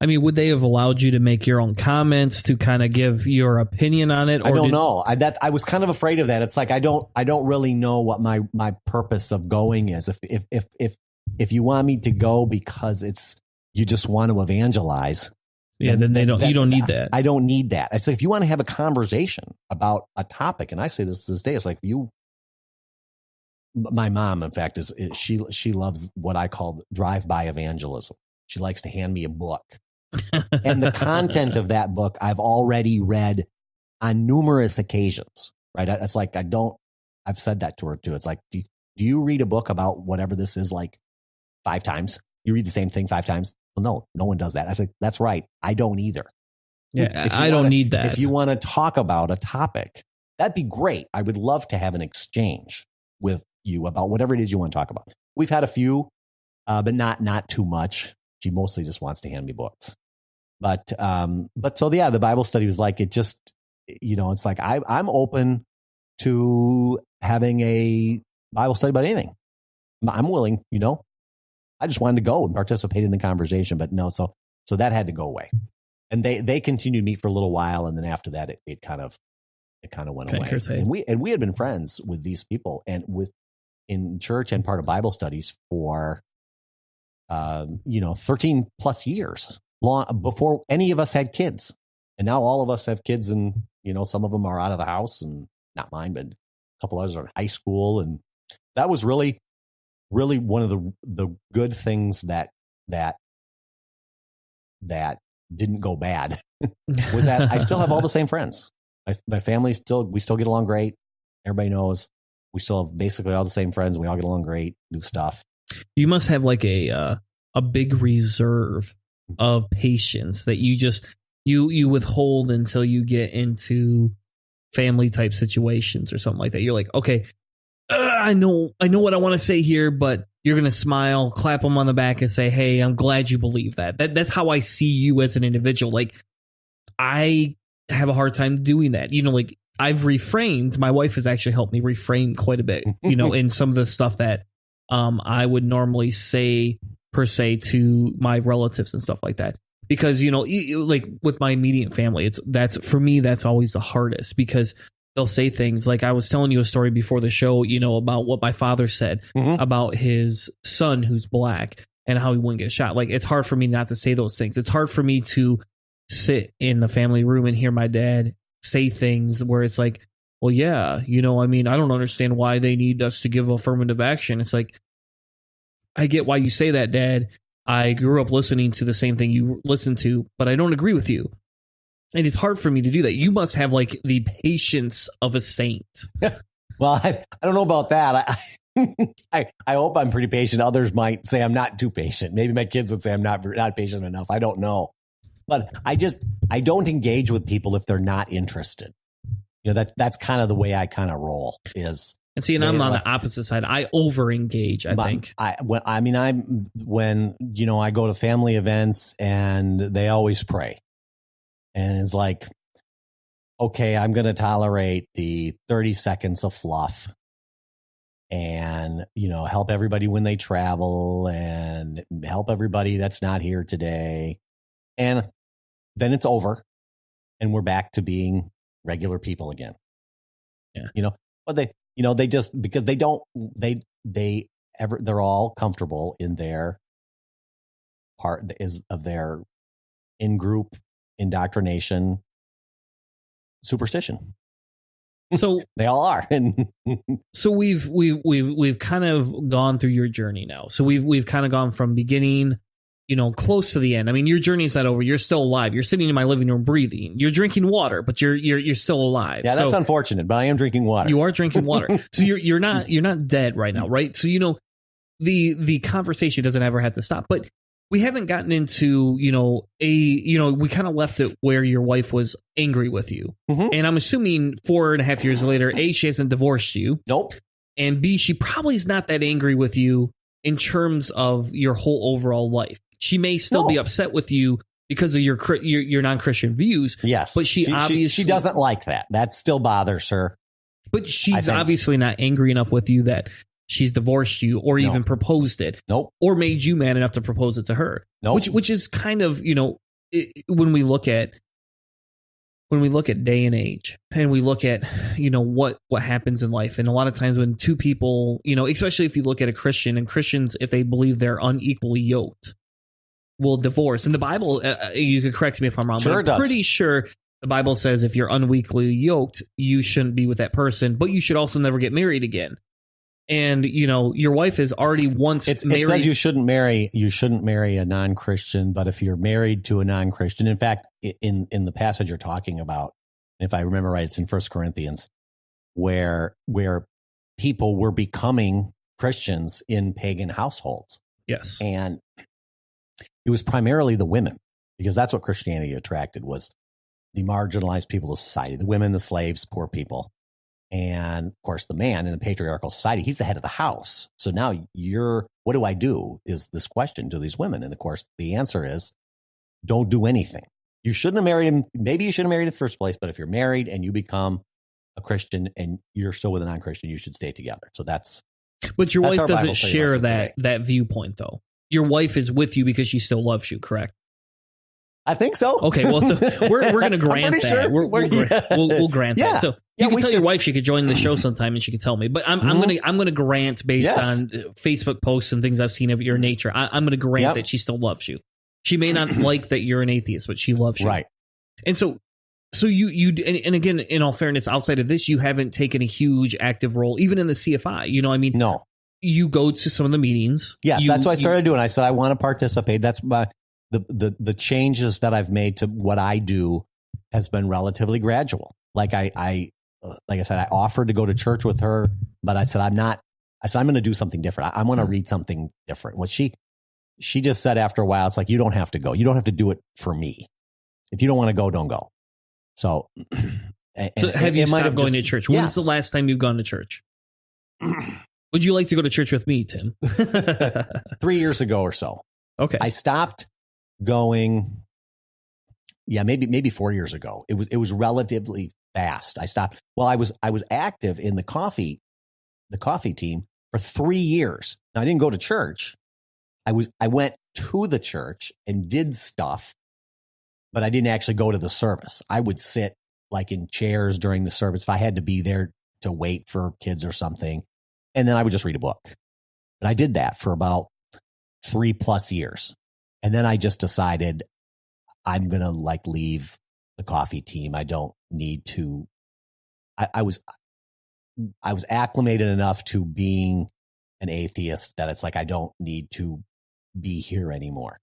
I mean, would they have allowed you to make your own comments to kind of give your opinion on it? Or I don't know. I was kind of afraid of that. It's like I don't really know what my purpose of going is. If you want me to go because you just want to evangelize, you don't need that. I don't need that. It's like if you want to have a conversation about a topic, and I say this day, it's like my mom, in fact, she loves what I call drive-by evangelism. She likes to hand me a book. And the content of that book I've already read on numerous occasions, right? It's like I've said that to her too. It's like, do you read a book about whatever this is like 5 times? You read the same thing 5 times? Well, no one does that. I said, that's right. I don't either. Yeah, I don't need that. If you want to talk about a topic, that'd be great. I would love to have an exchange with you about whatever it is you want to talk about. We've had a few, but not too much. She mostly just wants to hand me books. But so yeah, the Bible study was like, it just, it's like, I'm open to having a Bible study about anything. I'm willing, I just wanted to go and participate in the conversation, but no, so that had to go away. And they continued to meet for a little while. And then after that, it kind of went away. And we had been friends with these people and in church and part of Bible studies for 13 plus years, long before any of us had kids. And now all of us have kids, and some of them are out of the house, and not mine, but a couple others are in high school. And that was really, really one of the good things that didn't go bad was that I still have all the same friends. My family we still get along great. Everybody knows we still have basically all the same friends. We all get along great, do stuff. You must have like a big reserve of patience that you just you withhold until you get into family type situations or something like that. You're like, okay, I know what I want to say here, but you're gonna smile, clap them on the back, and say, "Hey, I'm glad you believe that." That's how I see you as an individual. Like, I have a hard time doing that. Like I've refrained. My wife has actually helped me refrain quite a bit. In some of the stuff that I would normally say per se to my relatives and stuff like that. Because, like with my immediate family, for me, that's always the hardest, because they'll say things like, I was telling you a story before the show, about what my father said about his son who's black and how he wouldn't get shot. Like, it's hard for me not to say those things. It's hard for me to sit in the family room and hear my dad say things where it's like, well, yeah, I don't understand why they need us to give affirmative action. It's like, I get why you say that, Dad. I grew up listening to the same thing you listen to, but I don't agree with you. And it's hard for me to do that. You must have like the patience of a saint. Well, I don't know about that. I hope I'm pretty patient. Others might say I'm not too patient. Maybe my kids would say I'm not patient enough. I don't know. But I don't engage with people if they're not interested. That's kind of the way I kind of roll is. And see, and I'm on the opposite side. I over-engage, I think. When I go to family events and they always pray. And it's like, okay, I'm going to tolerate the 30 seconds of fluff and, help everybody when they travel and help everybody that's not here today. And then it's over and we're back to being regular people again. Yeah. But they just, because they're all comfortable in their part of their in-group indoctrination superstition. So they all are. So we've kind of gone through your journey now. So we've kind of gone from beginning, close to the end. I mean, your journey's not over. You're still alive. You're sitting in my living room breathing. You're drinking water, but you're still alive. Yeah, that's unfortunate, but I am drinking water. You are drinking water. So you're not dead right now, right? So the conversation doesn't ever have to stop. But we haven't gotten into, we kind of left it where your wife was angry with you. Mm-hmm. And I'm assuming 4.5 years later, A, she hasn't divorced you. Nope. And B, she probably is not that angry with you in terms of your whole overall life. She may still be upset with you because of your non-Christian views. Yes. But she obviously... She doesn't like that. That still bothers her. But she's obviously not angry enough with you that she's divorced you or even proposed it. Nope. Or made you mad enough to propose it to her. Nope. Which is kind of, when we look at day and age and we look at, what happens in life. And a lot of times when two people, especially if you look at a Christian, and Christians, if they believe they're unequally yoked, will divorce. And the Bible, you could correct me if I'm wrong, sure, but I'm pretty sure the Bible says if you're unequally yoked, you shouldn't be with that person, but you should also never get married again. And, your wife is already once married. It says you shouldn't marry a non-Christian, but if you're married to a non-Christian, in fact, in the passage you're talking about, if I remember right, it's in 1 Corinthians, where people were becoming Christians in pagan households. Yes. And it was primarily the women, because that's what Christianity attracted, was the marginalized people of society, the women, the slaves, poor people. And of course, the man in the patriarchal society, he's the head of the house. So now what do I do is this question to these women. And of course, the answer is don't do anything. You shouldn't have married him. Maybe you shouldn't have married in the first place, but if you're married and you become a Christian and you're still with a non-Christian, you should stay together. So that's. But your wife doesn't share that viewpoint, though. Your wife is with you because she still loves you, correct? I think so. Okay, well, so we're going to grant that. Sure. We'll grant that. So you can tell your wife she could join the show sometime and she could tell me. But I'm going to grant based on Facebook posts and things I've seen of your nature. I'm going to grant that she still loves you. She may not like that you're an atheist, but she loves you. Right. And so you and again, in all fairness, outside of this, you haven't taken a huge active role, even in the CFI. No. You go to some of the meetings. Yes, that's what I started doing. I said I want to participate. That's the changes that I've made to what I do has been relatively gradual. Like I said, I offered to go to church with her, but I said I'm going to do something different. I want to read something different. What she just said after a while, it's like, you don't have to go. You don't have to do it for me. If you don't want to go, don't go. So have you stopped going to church? When's the last time you've gone to church? Would you like to go to church with me, Tim? 3 years ago or so. Okay. I stopped going. Yeah, maybe 4 years ago. It was relatively fast. I stopped. Well, I was active in the coffee team for 3 years. Now, I didn't go to church. I went to the church and did stuff, but I didn't actually go to the service. I would sit like in chairs during the service if I had to be there to wait for kids or something. And then I would just read a book. And I did that for about 3+ years. And then I just decided I'm going to like leave the coffee team. I don't need to. I was acclimated enough to being an atheist that it's like I don't need to be here anymore,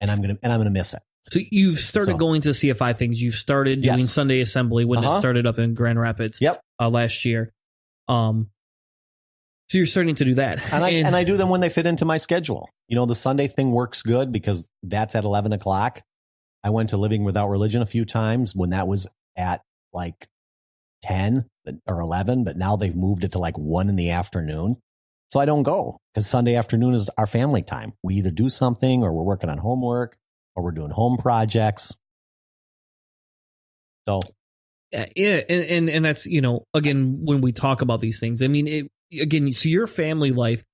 and I'm gonna miss it. So you've started going to CFI things. You've started doing Sunday assembly when it started up in Grand Rapids. Last year. So you're starting to do that, and I do them when they fit into my schedule. You know, the Sunday thing works good because that's at 11 o'clock. I went to Living Without Religion a few times when that was at like 10 or 11, but now they've moved it to like 1 in the afternoon. So I don't go because Sunday afternoon is our family time. We either do something or we're working on homework or we're doing home projects. So. Yeah. And that's, you know, again, when we talk about these things, I mean, so your family life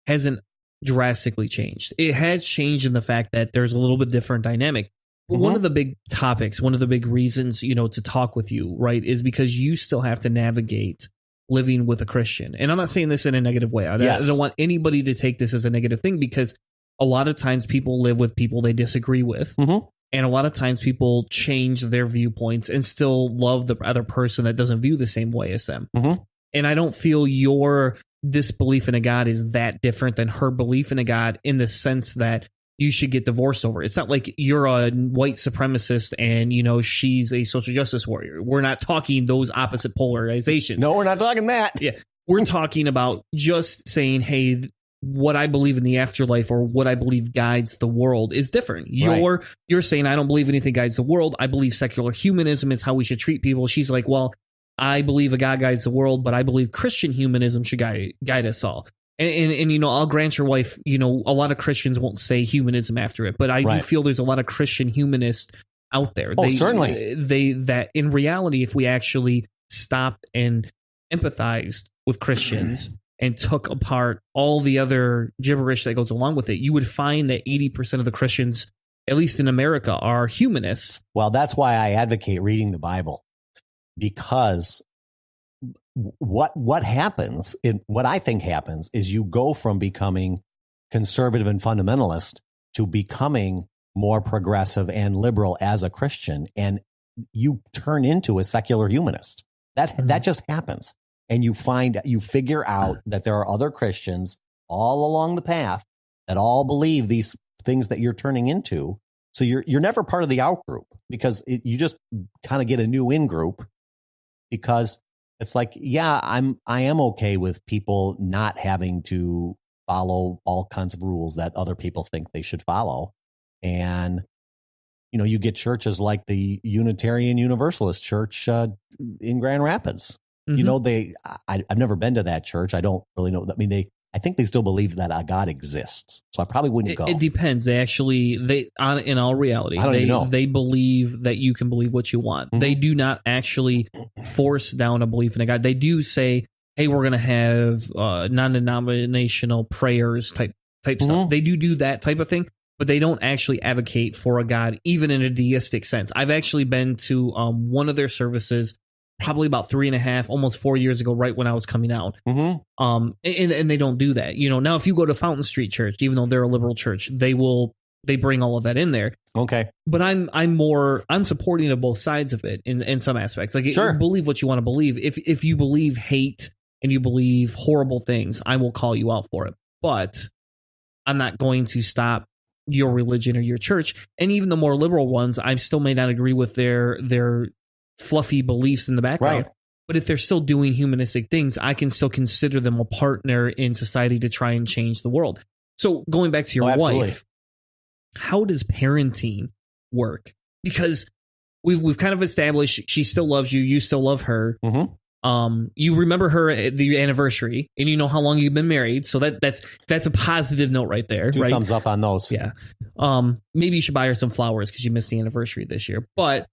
hasn't drastically changed. It has changed in the fact that there's a little bit different dynamic. But one of the big topics, one of the big reasons, you know, to talk with you, right, is because you still have to navigate living with a Christian. And I'm not saying this in a negative way. I don't want anybody to take this as a negative thing because a lot of times people live with people they disagree with. And a lot of times people change their viewpoints and still love the other person that doesn't view the same way as them. And I don't feel your disbelief in a God is that different than her belief in a God in the sense that you should get divorced over. It's not like you're a white supremacist and, you know, she's a social justice warrior. We're not talking those opposite polarizations. No, we're not talking that. Yeah. We're talking about just saying, hey, what I believe in the afterlife or what I believe guides the world is different. You're saying, I don't believe anything guides the world. I believe secular humanism is how we should treat people. She's like, well, I believe a God guides the world, but I believe Christian humanism should guide us all. And you know, I'll grant your wife, you know, a lot of Christians won't say humanism after it, but I do feel there's a lot of Christian humanists out there. Certainly. That in reality, if we actually stopped and empathized with Christians and took apart all the other gibberish that goes along with it, you would find that 80% of the Christians, at least in America, are humanists. Well, that's why I advocate reading the Bible, because what happens, what I think happens is you go from becoming conservative and fundamentalist to becoming more progressive and liberal as a Christian, and you turn into a secular humanist. That just happens. And you figure out that there are other Christians all along the path that all believe these things that you're turning into. So you're never part of the out group because you just kind of get a new in group, because it's like, yeah, I am okay with people not having to follow all kinds of rules that other people think they should follow. And, you know, you get churches like the Unitarian Universalist Church in Grand Rapids. You know, I've never been to that church. I don't really know. I mean, I think they still believe that a God exists. So I probably wouldn't go. It depends. In all reality, they believe that you can believe what you want. They do not actually force down a belief in a God. They do say, hey, we're going to have non-denominational prayers type stuff. They do that type of thing, but they don't actually advocate for a God, even in a deistic sense. I've actually been to one of their services probably about 3.5, almost 4 years ago, right when I was coming out. And they don't do that. You know, now if you go to Fountain Street Church, even though they're a liberal church, they bring all of that in there. Okay. But I'm supporting of both sides of it in some aspects. Like, sure, you believe what you want to believe. If you believe hate and you believe horrible things, I will call you out for it. But I'm not going to stop your religion or your church. And even the more liberal ones, I still may not agree with their fluffy beliefs in the background. Right. But if they're still doing humanistic things, I can still consider them a partner in society to try and change the world. So going back to your wife, how does parenting work? Because we've kind of established she still loves you, you still love her. You remember her at the anniversary, and you know how long you've been married, so that's a positive note right there. Two thumbs up on those. Yeah. Maybe you should buy her some flowers because you missed the anniversary this year. But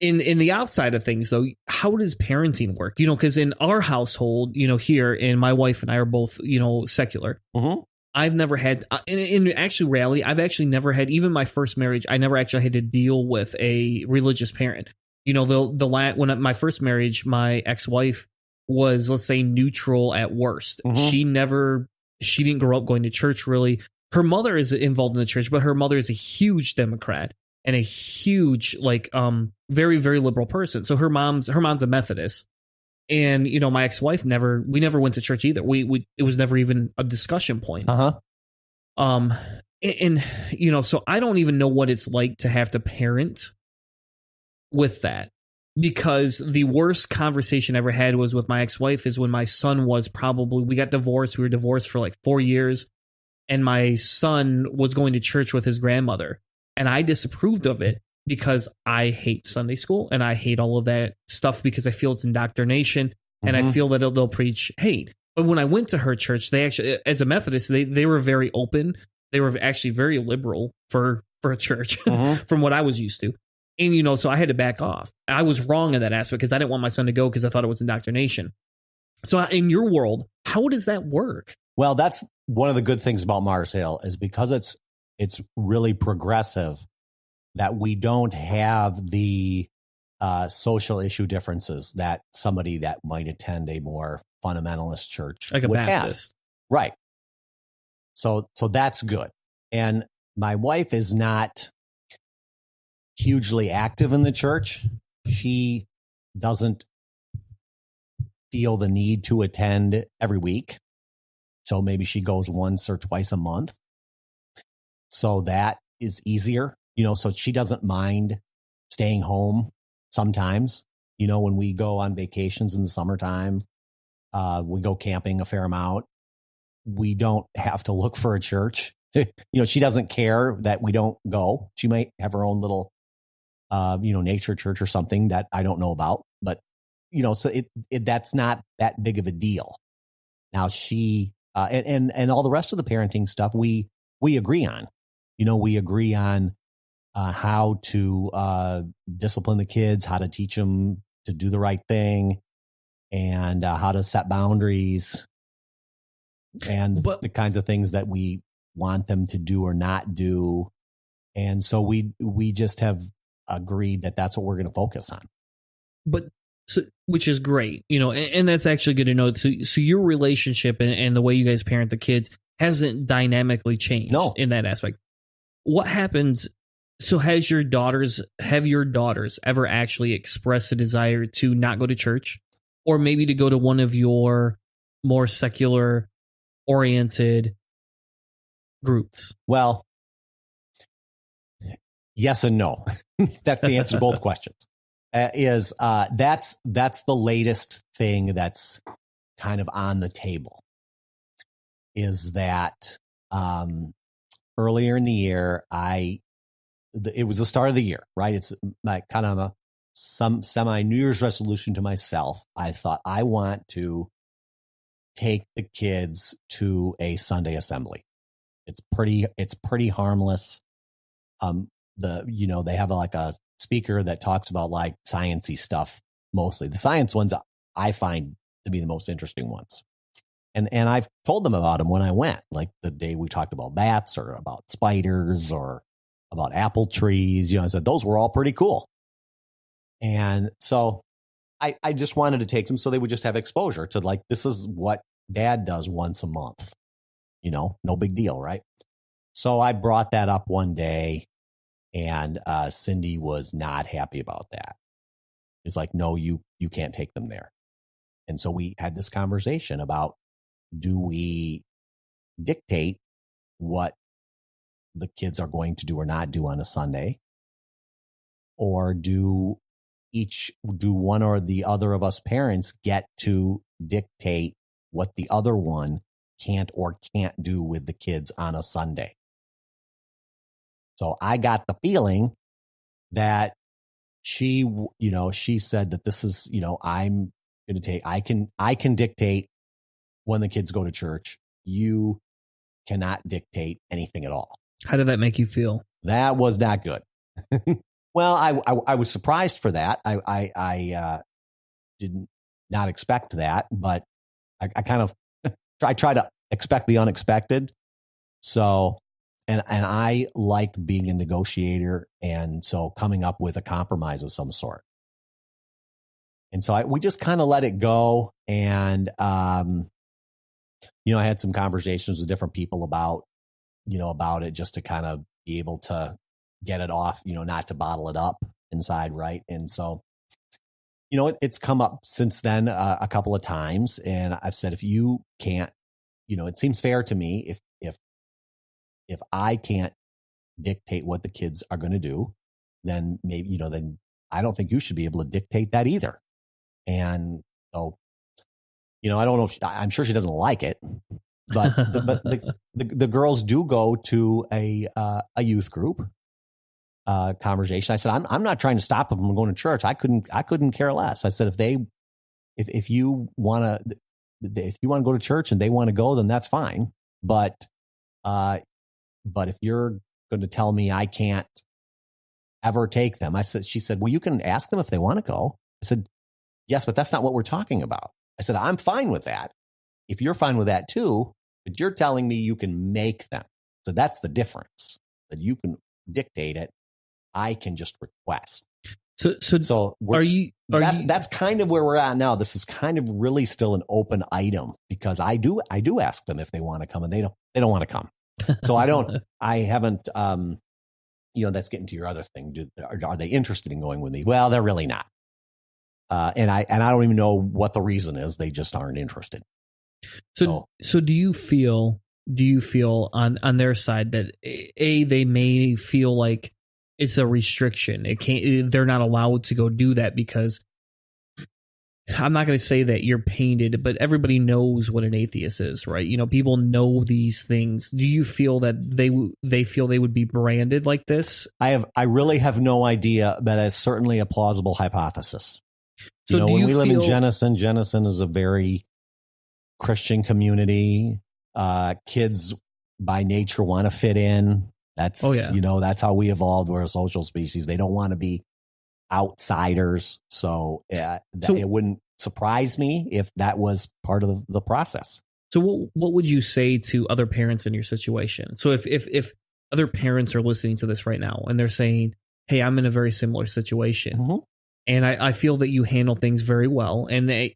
in the outside of things, though, how does parenting work? Because in our household, here, and my wife and I are both, secular. Mm-hmm. I've never had, in actual reality, I've actually never had, even my first marriage, I never actually had to deal with a religious parent. When my first marriage, my ex-wife was, let's say, neutral at worst. Mm-hmm. She didn't grow up going to church, really. Her mother is involved in the church, but her mother is a huge Democrat and a huge, very, very liberal person. So her mom's a Methodist. And, my ex-wife we never went to church either. It was never even a discussion point. Uh-huh. So I don't even know what it's like to have to parent with that, because the worst conversation I ever had was with my ex-wife is when my son we got divorced. We were divorced for 4 years, and my son was going to church with his grandmother, and I disapproved of it because I hate Sunday school and I hate all of that stuff because I feel it's indoctrination, and I feel that they'll preach hate. But when I went to her church, they actually, as a Methodist, they were very open. They were actually very liberal for a church from what I was used to. And, so I had to back off. I was wrong in that aspect because I didn't want my son to go because I thought it was indoctrination. So in your world, how does that work? Well, that's one of the good things about Mars Hill is because it's really progressive, that we don't have the social issue differences that somebody that might attend a more fundamentalist church like a would Baptist. Have. Right. So that's good. And my wife is not hugely active in the church. She doesn't feel the need to attend every week. So maybe she goes once or twice a month. So that is easier, so she doesn't mind staying home sometimes, when we go on vacations in the summertime, we go camping a fair amount. We don't have to look for a church. She doesn't care that we don't go. She might have her own little nature church or something that I don't know about, but so that's not that big of a deal. Now she and all the rest of the parenting stuff we agree on. We agree on how to discipline the kids, how to teach them to do the right thing, and how to set boundaries, and the kinds of things that we want them to do or not do. And so we just have agreed that that's what we're going to focus on. But which is great, and that's actually good to know. So your relationship and the way you guys parent the kids hasn't dynamically changed in that aspect. What happens? So have your daughters ever actually expressed a desire to not go to church, or maybe to go to one of your more secular oriented groups? Well, yes and no. That's the answer to both questions. That's the latest thing that's kind of on the table, is that earlier in the year, it was the start of the year, right? It's like kind of some semi New Year's resolution to myself. I thought I want to take the kids to a Sunday assembly. It's pretty harmless. They have a speaker that talks about sciencey stuff mostly. The science ones I find to be the most interesting ones. And I've told them about them when I went, like the day we talked about bats or about spiders or about apple trees. I said those were all pretty cool. And so I just wanted to take them so they would just have exposure to this is what Dad does once a month. No big deal, right? So I brought that up one day, and Cindy was not happy about that. It's like, no, you can't take them there. And so we had this conversation about, do we dictate what the kids are going to do or not do on a Sunday? Or do one or the other of us parents get to dictate what the other one can't or can't do with the kids on a Sunday? So I got the feeling that she said that this is, I'm going to take, I can dictate when the kids go to church. You cannot dictate anything at all. How did that make you feel? That was not good. Well, I was surprised for that. I did not expect that, but I kind of I try to expect the unexpected. So, and I like being a negotiator, and so coming up with a compromise of some sort. And so we just kind of let it go, and I had some conversations with different people about it, just to kind of be able to get it off, not to bottle it up inside, right? And so, it's come up since then a couple of times, and I've said, if you can't, it seems fair to me if I can't dictate what the kids are going to do, then maybe, then I don't think you should be able to dictate that either. And so, I don't know if I'm sure she doesn't like it, but the girls do go to a youth group conversation. I said, I'm not trying to stop them from going to church. I couldn't care less. I said, if you want to go to church and they want to go, then that's fine. But if you're going to tell me I can't ever take them, she said, well, you can ask them if they want to go. I said, yes, but that's not what we're talking about. I said, I'm fine with that. If you're fine with that too, but you're telling me you can make them. So that's the difference, that you can dictate it. I can just request. So that's kind of where we're at now. This is kind of really still an open item, because I do ask them if they want to come, and they don't want to come. So I haven't, that's getting to your other thing. Are they interested in going with me? Well, they're really not. And I don't even know what the reason is. They just aren't interested. So do you feel on their side that they may feel like it's a restriction? They're not allowed to go do that, because I'm not going to say that you're painted, but everybody knows what an atheist is, right? People know these things. Do you feel that they feel they would be branded like this? I really have no idea, but it's certainly a plausible hypothesis. So when we live in Jenison is a very Christian community. Kids by nature want to fit in. That's, that's how we evolved. We're a social species. They don't want to be outsiders. So it wouldn't surprise me if that was part of the process. So what would you say to other parents in your situation? So if other parents are listening to this right now and they're saying, hey, I'm in a very similar situation, mm-hmm. and I feel that you handle things very well. And you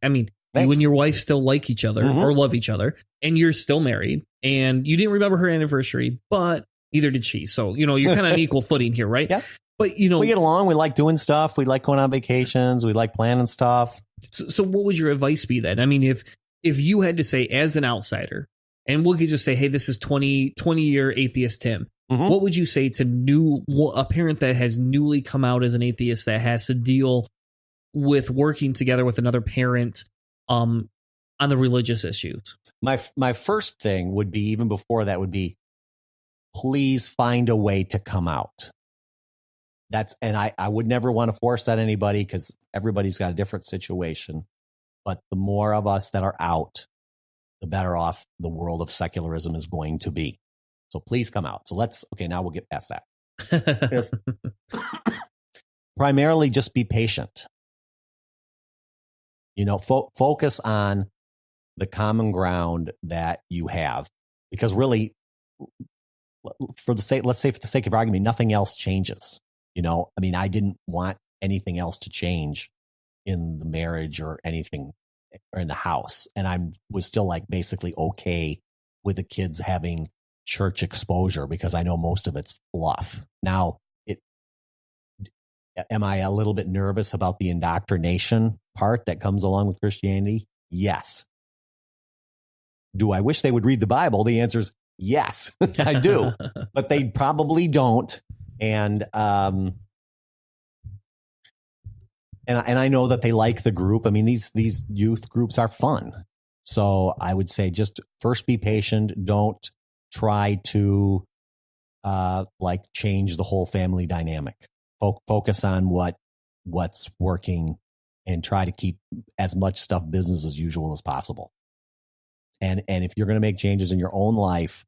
and your wife still like each other, mm-hmm. or love each other, and you're still married, and you didn't remember her anniversary, but neither did she. So, you're kind of on equal footing here, right? Yeah. But, we get along. We like doing stuff. We like going on vacations. We like planning stuff. So what would your advice be then? If you had to say, as an outsider, and we'll just say, hey, this is 20-year atheist Tim, mm-hmm. what would you say to a parent that has newly come out as an atheist, that has to deal with working together with another parent on the religious issues? My first thing would be, even before that, would be, please find a way to come out. I would never want to force that on anybody, because everybody's got a different situation. But the more of us that are out, the better off the world of secularism is going to be. So please come out. So now we'll get past that. Primarily, just be patient. Focus on the common ground that you have, because really, for the sake of argument, nothing else changes. I didn't want anything else to change in the marriage or anything, or in the house. And I was still basically okay with the kids having church exposure, because I know most of it's fluff. Now, am I a little bit nervous about the indoctrination part that comes along with Christianity? Yes. Do I wish they would read the Bible? The answer is yes, I do, but they probably don't. And I know that they like the group. These youth groups are fun. So I would say, just first be patient. Don't try to change the whole family dynamic. Focus on what's working, and try to keep as much stuff business as usual as possible. And if you're going to make changes in your own life,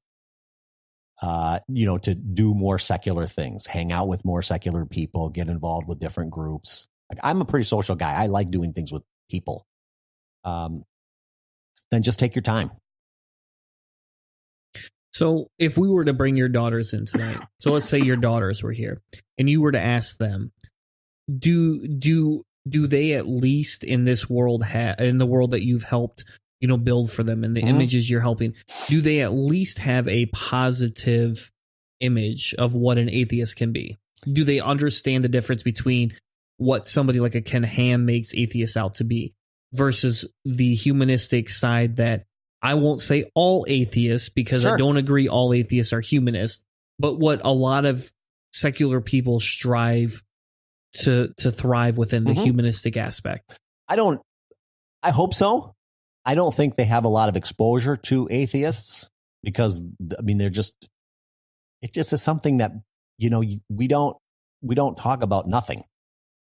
to do more secular things, hang out with more secular people, get involved with different groups. Like, I'm a pretty social guy. I like doing things with people. Then just take your time. So if we were to bring your daughters in tonight, so let's say your daughters were here and you were to ask them, do they at least in this world in the world that you've helped, build for them and the images you're helping, do they at least have a positive image of what an atheist can be? Do they understand the difference between what somebody like a Ken Ham makes atheists out to be versus the humanistic side that I won't say all atheists, because I don't agree all atheists are humanists, but what a lot of secular people strive to thrive within the humanistic aspect? I hope so. I don't think they have a lot of exposure to atheists because, it just is something that, we don't talk about nothing.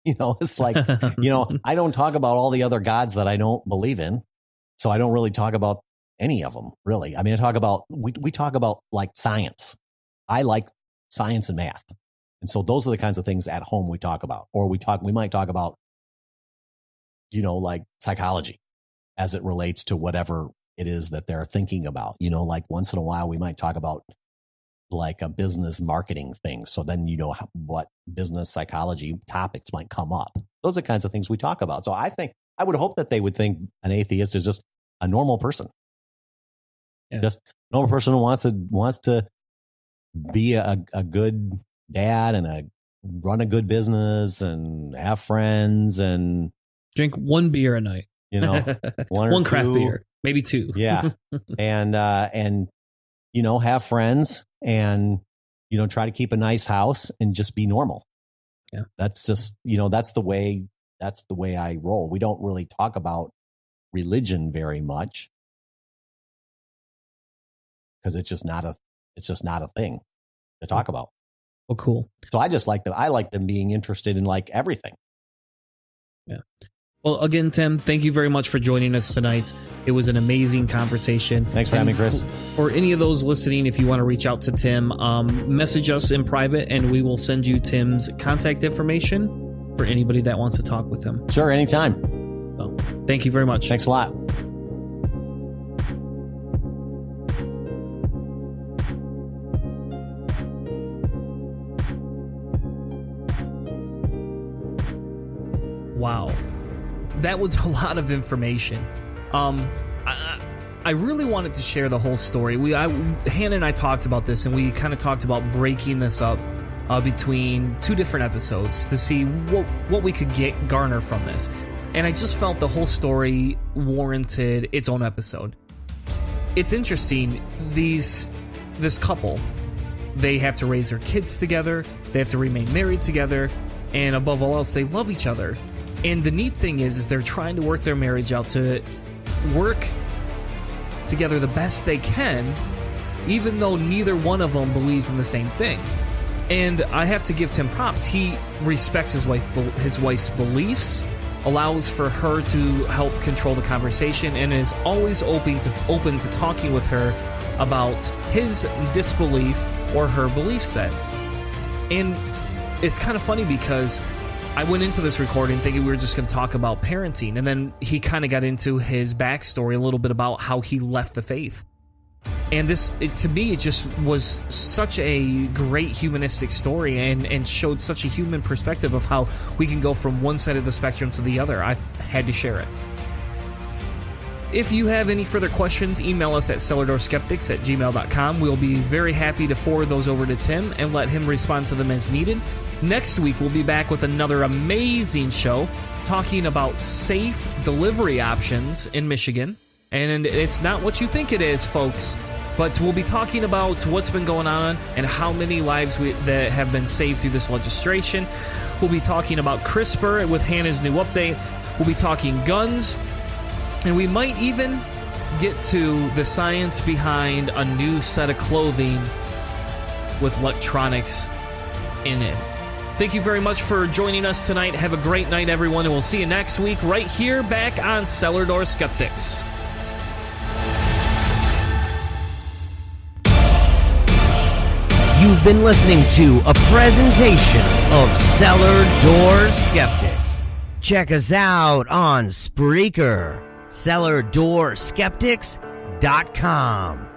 It's like, I don't talk about all the other gods that I don't believe in. So I don't really talk about any of them, really. I talk about, we talk about like science. I like science and math. And so those are the kinds of things at home we talk about, or we might talk about, like psychology as it relates to whatever it is that they're thinking about. Like once in a while we might talk about like a business marketing thing. So then what business psychology topics might come up. Those are the kinds of things we talk about. So I would hope that they would think an atheist is just a normal person. Yeah. Just a normal person who wants to be a good dad and run a good business and have friends and drink one beer a night. One craft beer, maybe two. Yeah. and have friends and, try to keep a nice house and just be normal. Yeah. That's just, that's the way I roll. We don't really talk about religion very much because it's just not a thing to talk about. Well, cool. So I like them being interested in like everything. Yeah. Well, again, Tim, thank you very much for joining us tonight. It was an amazing conversation. Thanks for having me, Chris. For any of those listening, if you want to reach out to Tim, message us in private and we will send you Tim's contact information for anybody that wants to talk with him. Sure, anytime. So, thank you very much. Thanks a lot. Wow. That was a lot of information. I really wanted to share the whole story. Hannah and I talked about this, and we kind of talked about breaking this up between two different episodes to see what we could garner from this. And I just felt the whole story warranted its own episode. It's interesting. This couple, they have to raise their kids together. They have to remain married together. And above all else, they love each other. And the neat thing is they're trying to work their marriage out to work together the best they can, even though neither one of them believes in the same thing. And I have to give Tim props. He respects his wife's beliefs, allows for her to help control the conversation, and is always open to talking with her about his disbelief or her belief set. And it's kind of funny because I went into this recording thinking we were just going to talk about parenting, and then he kind of got into his backstory a little bit about how he left the faith. And to me, it just was such a great humanistic story and showed such a human perspective of how we can go from one side of the spectrum to the other. I had to share it. If you have any further questions, email us at cellardoorskeptics@gmail.com. We'll be very happy to forward those over to Tim and let him respond to them as needed. Next week, we'll be back with another amazing show talking about safe delivery options in Michigan. And it's not what you think it is, folks. But we'll be talking about what's been going on and how many lives that have been saved through this legislation. We'll be talking about CRISPR with Hannah's new update. We'll be talking guns. And we might even get to the science behind a new set of clothing with electronics in it. Thank you very much for joining us tonight. Have a great night, everyone, and we'll see you next week right here back on Cellar Door Skeptics. You've been listening to a presentation of Cellar Door Skeptics. Check us out on Spreaker, cellardoorskeptics.com.